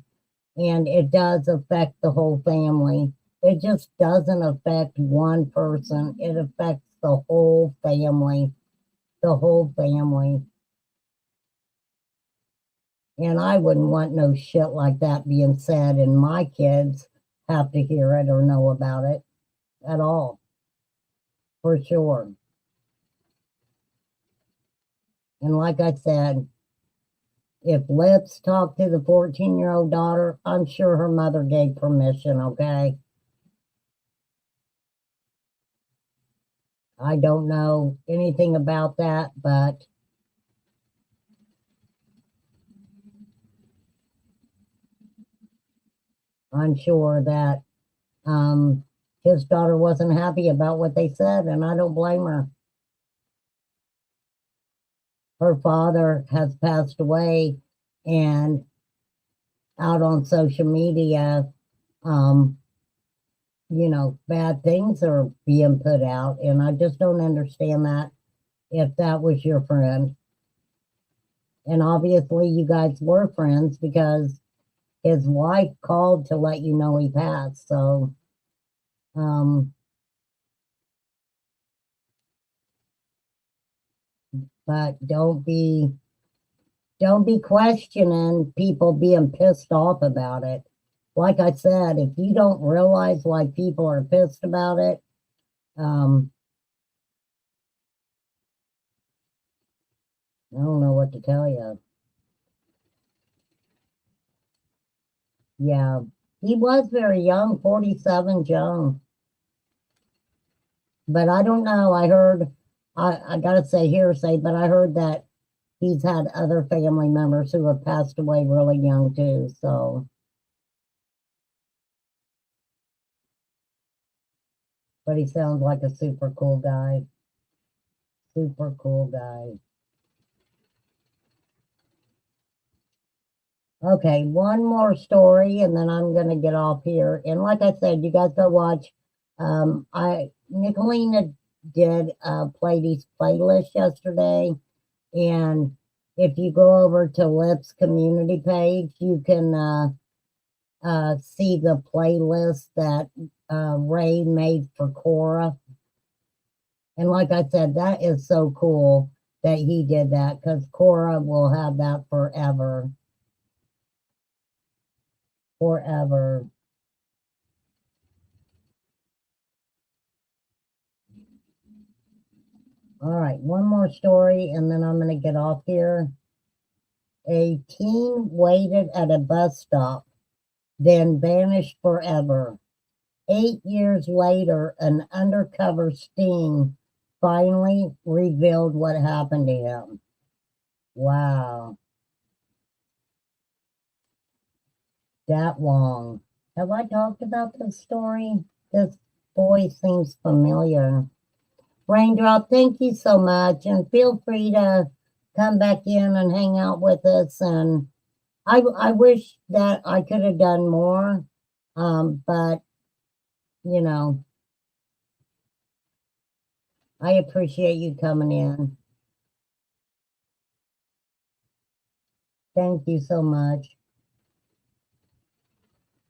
And it does affect the whole family. It just doesn't affect one person. It affects the whole family. The whole family. And I wouldn't want no shit like that being said, and my kids have to hear it or know about it at all. For sure. And like I said, if Lips talked to the 14-year-old daughter, I'm sure her mother gave permission, okay? I don't know anything about that, but I'm sure that his daughter wasn't happy about what they said, and I don't blame her. Her father has passed away, and out on social media, um, bad things are being put out, and I just don't understand that if that was your friend. And obviously, you guys were friends because his wife called to let you know he passed. So, um, but don't be questioning people being pissed off about it. Like I said, if you don't realize why people are pissed about it, um, I don't know what to tell you. Yeah, he was very young, 47 young. But I don't know. I gotta say hearsay, but I heard that he's had other family members who have passed away really young too. So, but he sounds like a super cool guy. Super cool guy. Okay, one more story and then I'm gonna get off here. And like I said, you guys go watch. I Nicolina did Playdy's playlist yesterday, and if you go over to Lip's community page, you can see the playlist that Ray made for Cora. And like I said, that is so cool that he did that because Cora will have that forever. Forever. All right, one more story and then I'm going to get off here. A teen waited at a bus stop, then vanished forever. 8 years later, an undercover sting finally revealed what happened to him. Wow, that long. Have I talked about this story? This boy seems familiar. Raindrop, thank you so much, and feel free to come back in and hang out with us. And I wish that I could have done more, but you know, I appreciate you coming in. Thank you so much.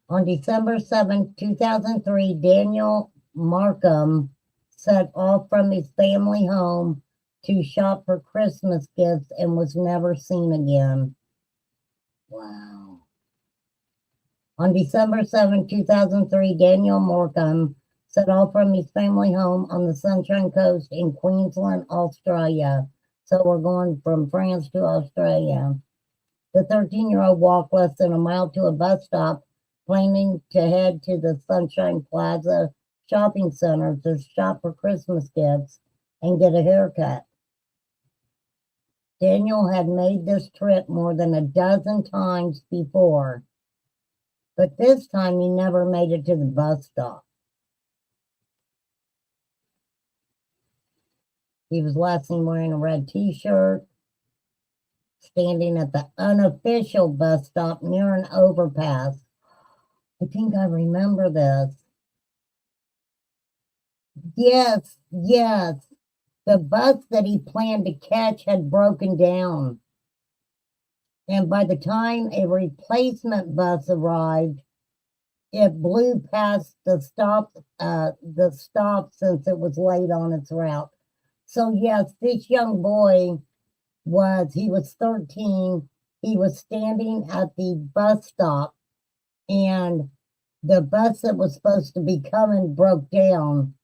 On December 7th, 2003, Daniel Markham set off from his family home to shop for Christmas gifts and was never seen again. Wow. On December 7th, 2003, Daniel Morcombe set off from his family home on the Sunshine Coast in Queensland, Australia. So we're going from France to Australia. The 13-year-old walked less than a mile to a bus stop, planning to head to the Sunshine Plaza shopping center to shop for Christmas gifts and get a haircut. Daniel had made this trip more than a dozen times before, but this time he never made it to the bus stop. He was last seen wearing a red t-shirt, standing at the unofficial bus stop near an overpass. I think I remember this. Yes, yes. The bus that he planned to catch had broken down. And by the time a replacement bus arrived, it blew past the stop since it was late on its route. So yes, this young boy he was 13. He was standing at the bus stop and the bus that was supposed to be coming broke down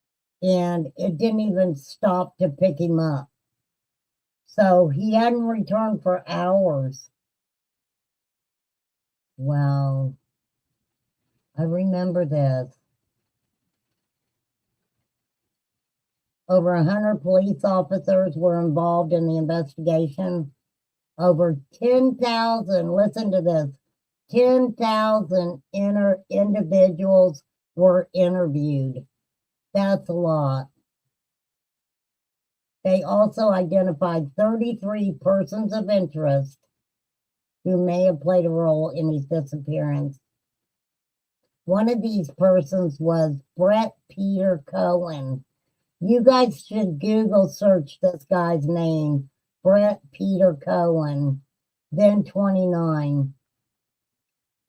and it didn't even stop to pick him up. So he hadn't returned for hours. Wow. I remember this. Over 100 police officers were involved in the investigation. Over 10,000, listen to this, 10,000 individuals were interviewed. That's a lot. They also identified 33 persons of interest who may have played a role in his disappearance. One of these persons was Brett Peter Cohen. You guys should Google search this guy's name, Brett Peter Cohen, then 29,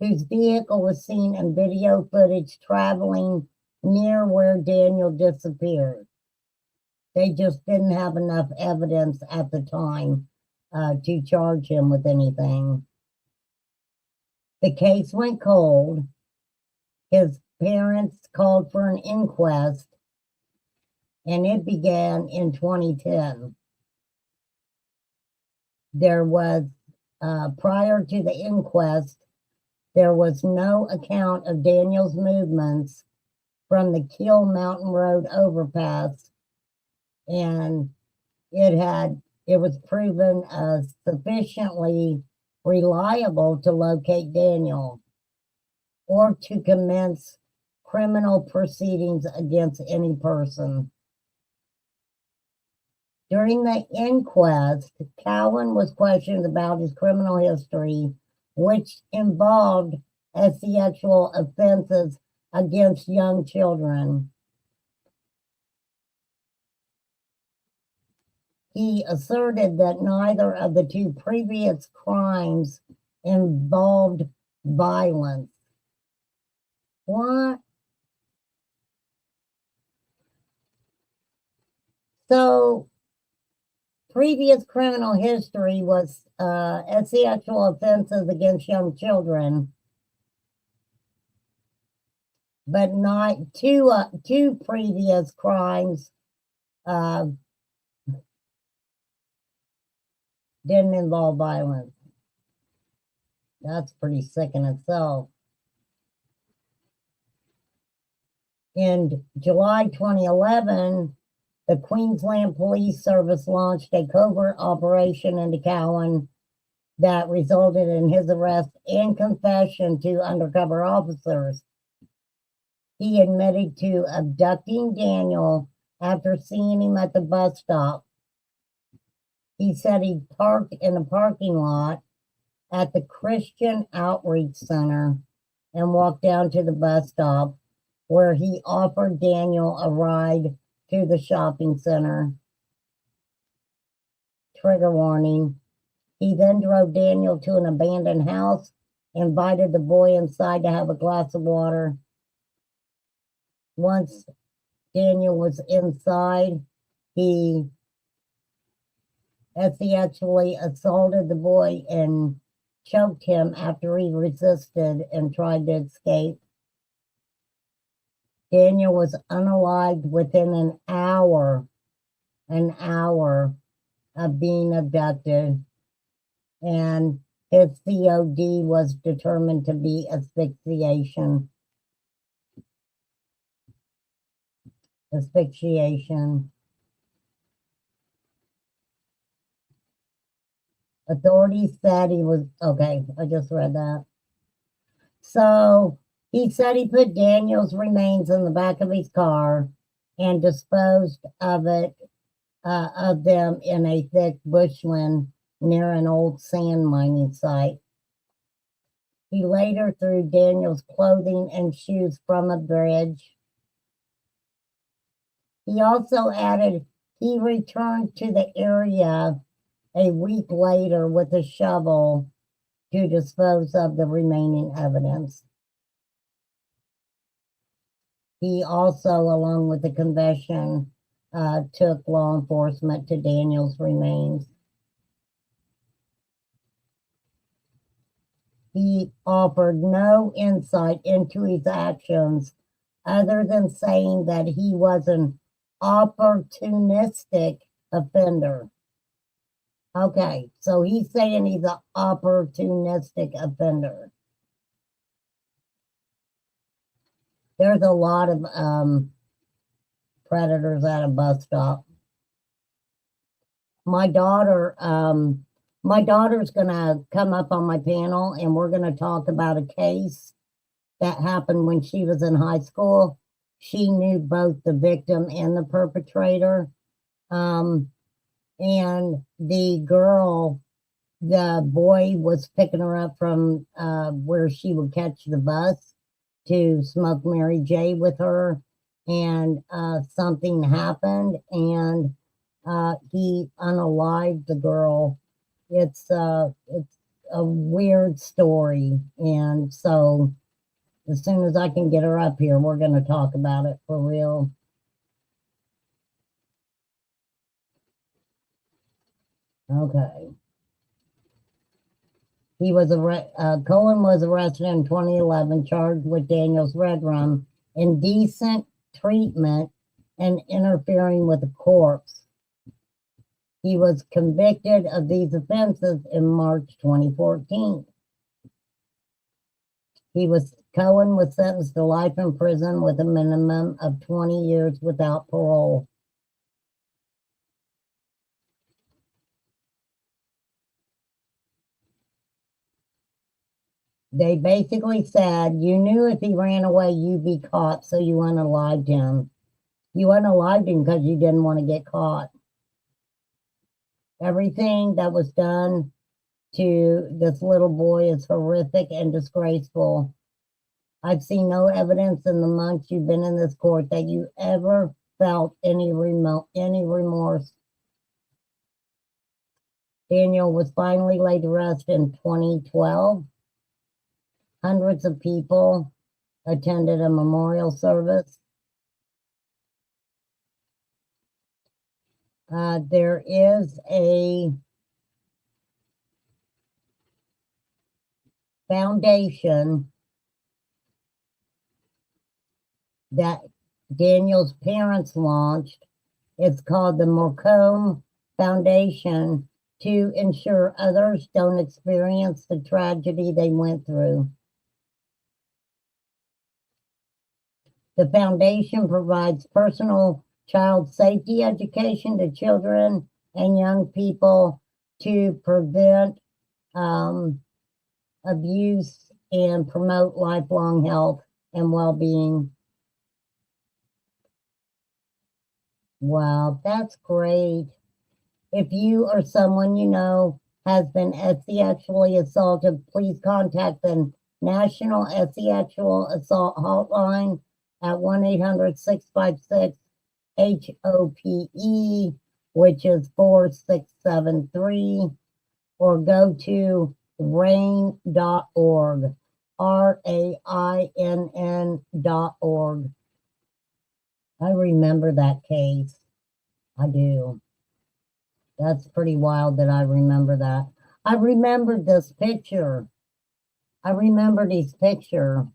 whose vehicle was seen in video footage traveling near where Daniel disappeared. They just didn't have enough evidence at the time to charge him with anything. The case went cold. His parents called for an inquest, and it began in 2010. There was, prior to the inquest, there was no account of Daniel's movements from the Keel Mountain Road overpass, and it was proven sufficiently reliable to locate Daniel or to commence criminal proceedings against any person. During the inquest, Cowan was questioned about his criminal history, which involved sexual offenses against young children. He asserted that neither of the two previous crimes involved violence. What? So, previous criminal history was sexual offenses against young children, but not two previous crimes didn't involve violence. That's pretty sick in itself. In July 2011, the Queensland Police Service launched a covert operation into Cowan that resulted in his arrest and confession to undercover officers. He admitted to abducting Daniel after seeing him at the bus stop. He said he parked in a parking lot at the Christian Outreach Center and walked down to the bus stop, where he offered Daniel a ride to the shopping center. Trigger warning. He then drove Daniel to an abandoned house, invited the boy inside to have a glass of water. Once Daniel was inside, he actually assaulted the boy and choked him after he resisted and tried to escape. Daniel was unalived within an hour of being abducted, and his COD was determined to be asphyxiation. Authorities said he was, okay, I just read that. So he said he put Daniel's remains in the back of his car and disposed of them in a thick bushland near an old sand mining site. He later threw Daniel's clothing and shoes from a bridge. He also added he returned to the area a week later with a shovel to dispose of the remaining evidence. He also, along with the confession, took law enforcement to Daniel's remains. He offered no insight into his actions other than saying that he was an opportunistic offender. Okay, so he's saying he's an opportunistic offender. There's a lot of predators at a bus stop. My daughter My daughter's gonna come up on my panel and we're gonna talk about a case that happened when she was in high school. She knew both the victim and the perpetrator. Um, and the girl, the boy was picking her up from where she would catch the bus to smoke Mary J with her. And something happened and he unalived the girl. It's a weird story. And so as soon as I can get her up here, we're going to talk about it for real. Okay. Cohen was arrested in 2011, charged with Daniel's Red Rum, indecent treatment, and interfering with a corpse. He was convicted of these offenses in March 2014. Cohen was sentenced to life in prison with a minimum of 20 years without parole. They basically said, you knew if he ran away, you'd be caught, so you unalived him. You unalived him because you didn't want to get caught. Everything that was done to this little boy is horrific and disgraceful. I've seen no evidence in the months you've been in this court that you ever felt any remorse. Daniel was finally laid to rest in 2012. Hundreds of people attended a memorial service. There is a foundation that Daniel's parents launched. It's called the Morcombe Foundation to ensure others don't experience the tragedy they went through. The foundation provides personal child safety education to children and young people to prevent abuse and promote lifelong health and well-being. Wow, that's great. If you or someone you know has been sexually assaulted, please contact the National Sexual Assault Hotline at 1-800-656-HOPE, which is 4673, or go to rainn.org, RAINN.org. I remember that case. I do. That's pretty wild that I remember that. I remembered this picture. I remember this picture.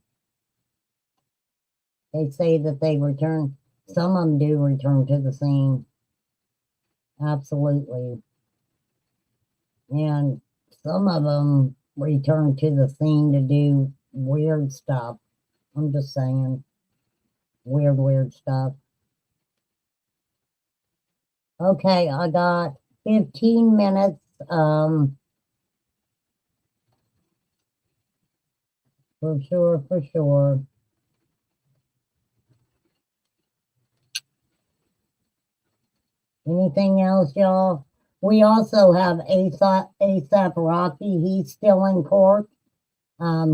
They say that they return, some of them do return to the scene. Absolutely. And some of them return to the scene to do weird stuff. I'm just saying. Weird stuff. Okay, I got 15 minutes. For sure. Anything else, y'all? We also have ASAP Rocky. He's still in court.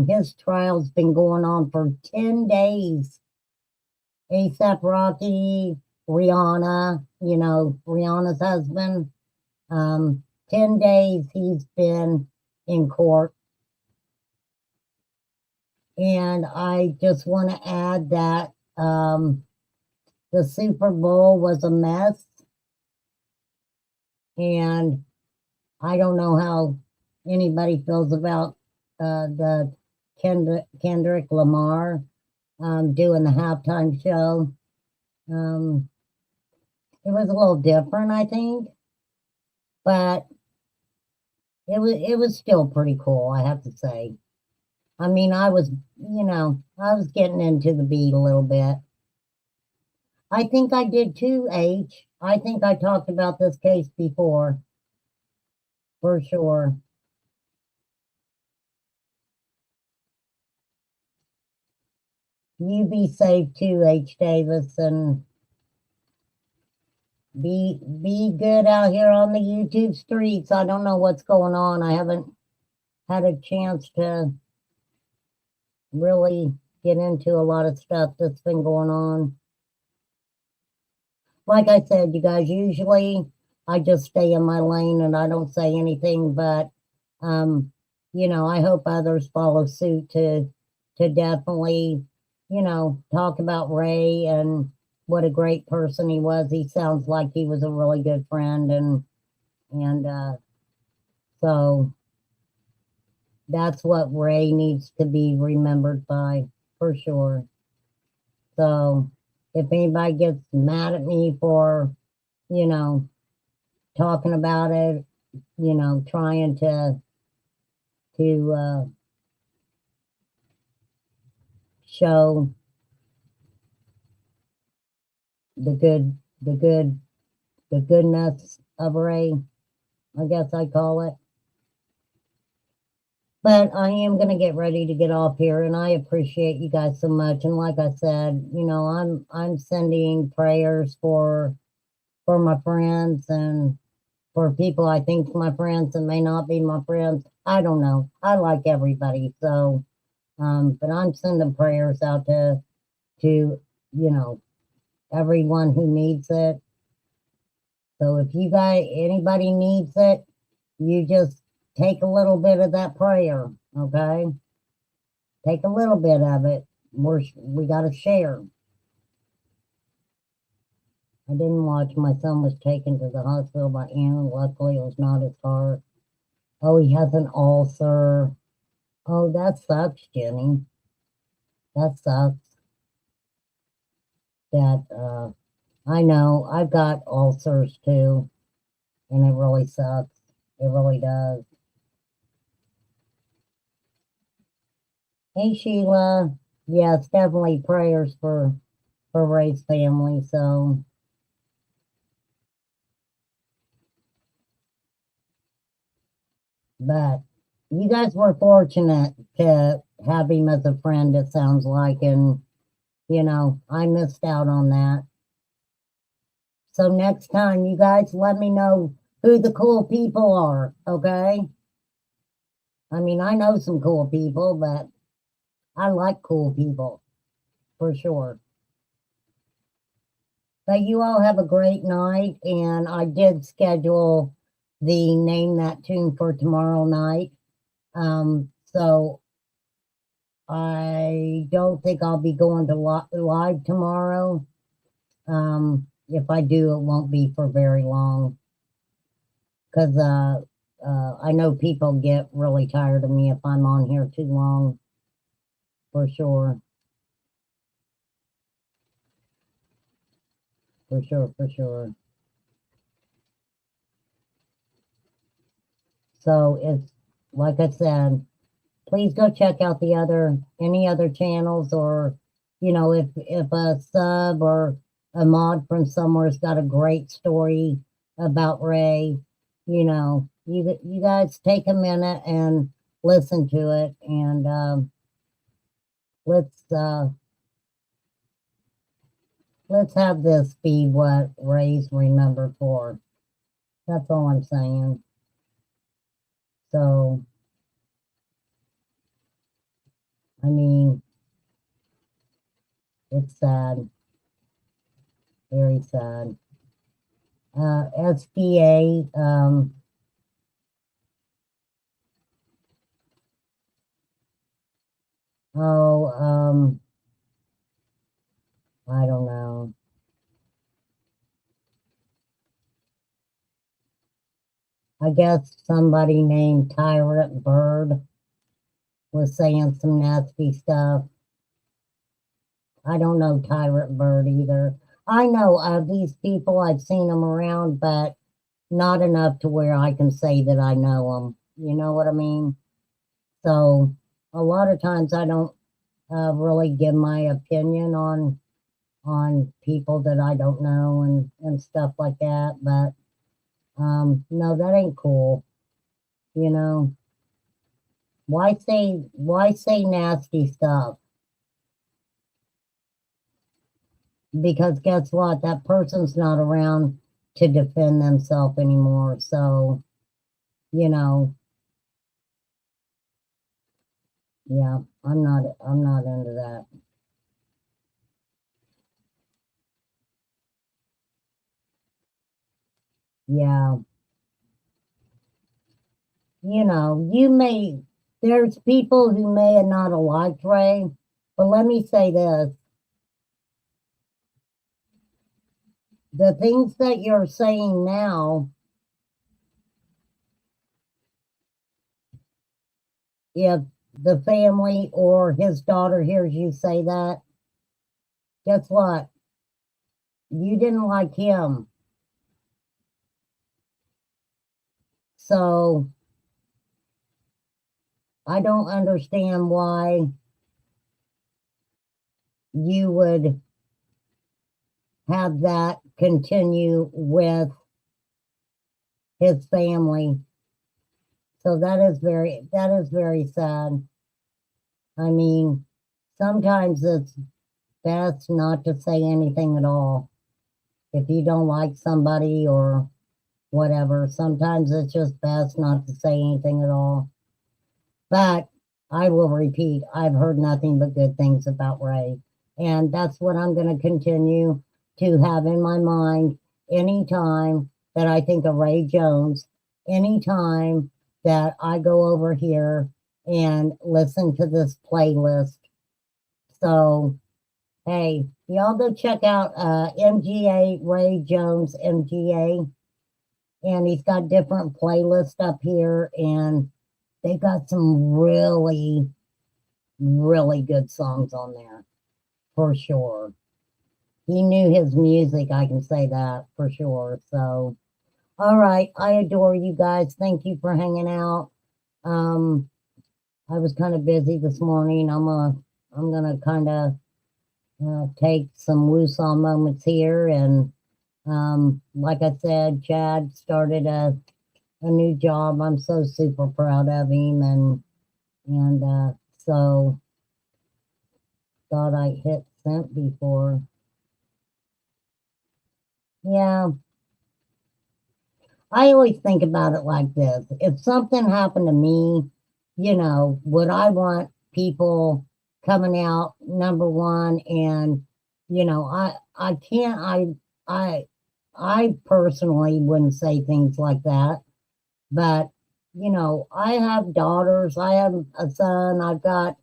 His trial's been going on for 10 days. ASAP Rocky, Rihanna, Rihanna's husband. 10 days he's been in court. And I just want to add that the Super Bowl was a mess. And I don't know how anybody feels about the Kendrick Lamar doing the halftime show. It was a little different, I think, but it was still pretty cool, I have to say. I mean, I was getting into the beat a little bit. I think I did too, H. I think I talked about this case before. for sure. You be safe too, H. Davis, and be good out here on the YouTube streets. I don't know what's going on. I haven't had a chance to really get into a lot of stuff that's been going on. Like I said, you guys, usually I just stay in my lane and I don't say anything, but um, I hope others follow suit to definitely, talk about Ray and what a great person he was. He sounds like he was a really good friend, and so that's what Ray needs to be remembered by, for sure. So if anybody gets mad at me for, you know, talking about it, trying to show the good, the good, the goodness of Ray, I guess I call it. But I am gonna get ready to get off here, and I appreciate you guys so much. And like I said, I'm sending prayers for my friends and for people I think my friends and may not be my friends. I don't know. I like everybody, so but I'm sending prayers out to everyone who needs it. So if you guys anybody needs it, you just take a little bit of that prayer, okay? Take a little bit of it. We got to share. I didn't watch. My son was taken to the hospital by Anna. Luckily, it was not his heart. Oh, he has an ulcer. Oh, that sucks, Jenny. That sucks. That I know. I've got ulcers too, and it really sucks. It really does. Hey, Sheila. Yes, definitely prayers for Ray's family. So, but you guys were fortunate to have him as a friend. It sounds like, and I missed out on that. So next time, you guys let me know who the cool people are, okay? I mean, I know some cool people, but I like cool people for sure. But you all have a great night, and I did schedule the Name That Tune for tomorrow night. So I don't think I'll be going to live tomorrow. If I do, it won't be for very long because I know people get really tired of me if I'm on here too long, for sure, for sure, for sure. So it's like I said, please go check out any other channels, or if a sub or a mod from somewhere's got a great story about Ray, you guys take a minute and listen to it, and let's uh let's have this be what Ray's remembered for. That's all I'm saying. So I mean, it's sad, very sad. SDA, oh, I don't know. I guess somebody named Tyrant Bird was saying some nasty stuff. I don't know Tyrant Bird either. I know of these people, I've seen them around, but not enough to where I can say that I know them. You know what I mean? So a lot of times I don't really give my opinion on people that I don't know and stuff like that. But no, that ain't cool. You know, why say nasty stuff? Because guess what? That person's not around to defend themselves anymore. So, you know, yeah, I'm not into that. Yeah. There's people who may have not liked Ray, but let me say this. The things that you're saying now, if the family or his daughter hears you say that, guess what? You didn't like him. So I don't understand why you would have that continue with his family. So that is very sad. I mean, sometimes it's best not to say anything at all. If you don't like somebody or whatever, sometimes it's just best not to say anything at all. But I will repeat, I've heard nothing but good things about Ray. And that's what I'm going to continue to have in my mind anytime that I think of Ray Jones, anytime that I go over here and listen to this playlist. So, hey, y'all go check out MGA, Ray Jones MGA. And he's got different playlists up here, and they got some really, really good songs on there for sure. He knew his music, I can say that for sure. So, all right, I adore you guys. Thank you for hanging out. Um, I was kind of busy this morning. I'm gonna kind of take some woosah moments here, and like I said, Chad started a new job. I'm so super proud of him, and so thought I hit sent before. Yeah, I always think about it like this. If something happened to me, would I want people coming out number one? And I can't. I I personally wouldn't say things like that. But I have daughters. I have a son. I've got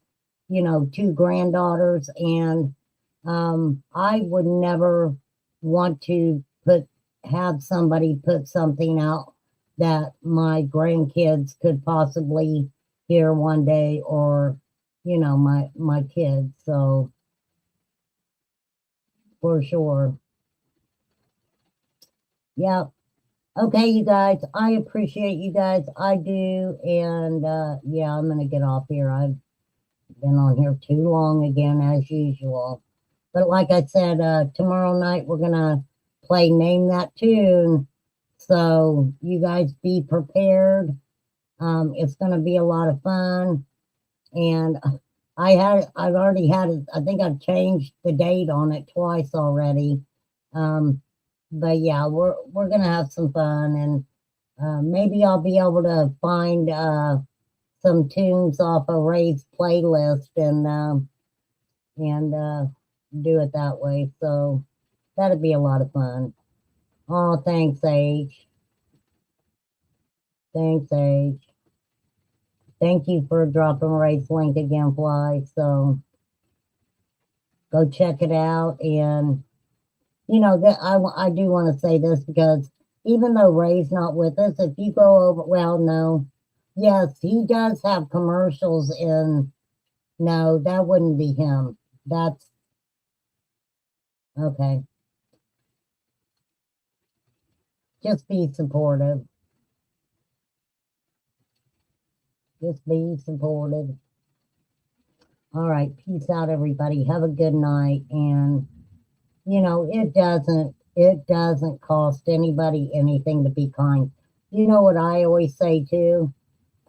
two granddaughters, and I would never want to have somebody put something out that my grandkids could possibly hear one day, or my kids. So for sure. Yeah. Okay, you guys. I appreciate you guys. I do. And yeah, I'm gonna get off here. I've been on here too long again, as usual. But like I said, tomorrow night we're gonna play Name That Tune. So you guys be prepared. It's gonna be a lot of fun. And I've already had it. I think I've changed the date on it twice already. Um, but yeah, we're gonna have some fun, and maybe I'll be able to find some tunes off a Ray's playlist, and do it that way. So that'd be a lot of fun. Oh, thanks, Age. Thanks, Age. Thank you for dropping Ray's link again, Fly. So go check it out. And that I do want to say this, because even though Ray's not with us, if you go over, well, no, yes, he does have commercials in. No, that wouldn't be him. That's okay. Just be supportive. Just be supportive. All right. Peace out, everybody. Have a good night. And, it doesn't cost anybody anything to be kind. You know what I always say too?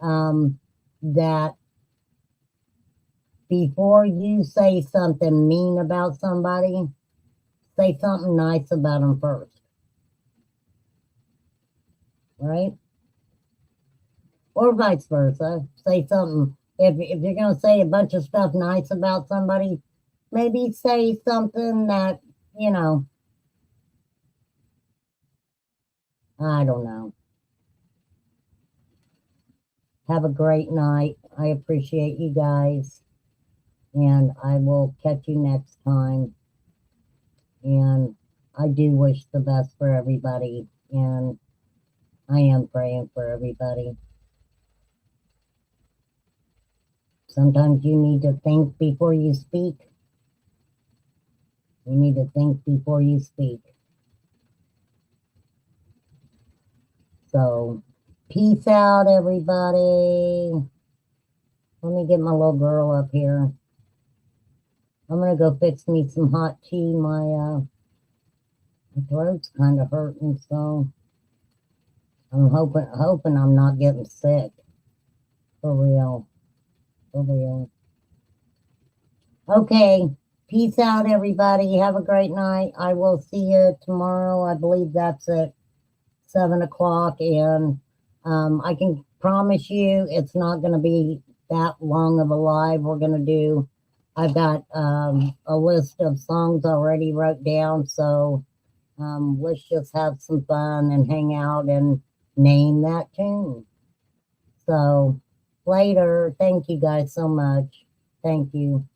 that before you say something mean about somebody, say something nice about them first, right? Or vice versa. Say something. If you're going to say a bunch of stuff nice about somebody, maybe say something that, you know, I don't know. Have a great night. I appreciate you guys. And I will catch you next time. And I do wish the best for everybody. And I am praying for everybody. Sometimes you need to think before you speak. You need to think before you speak. So, peace out, everybody. Let me get my little girl up here. I'm gonna go fix me some hot tea. My throat's kind of hurting, so I'm hoping I'm not getting sick. For real. For real. Okay. Peace out, everybody. Have a great night. I will see you tomorrow. I believe that's at 7 o'clock, and I can promise you it's not going to be that long of a live we're going to do. I've got a list of songs already wrote down, so let's just have some fun and hang out and name that tune. So later, thank you guys so much. Thank you.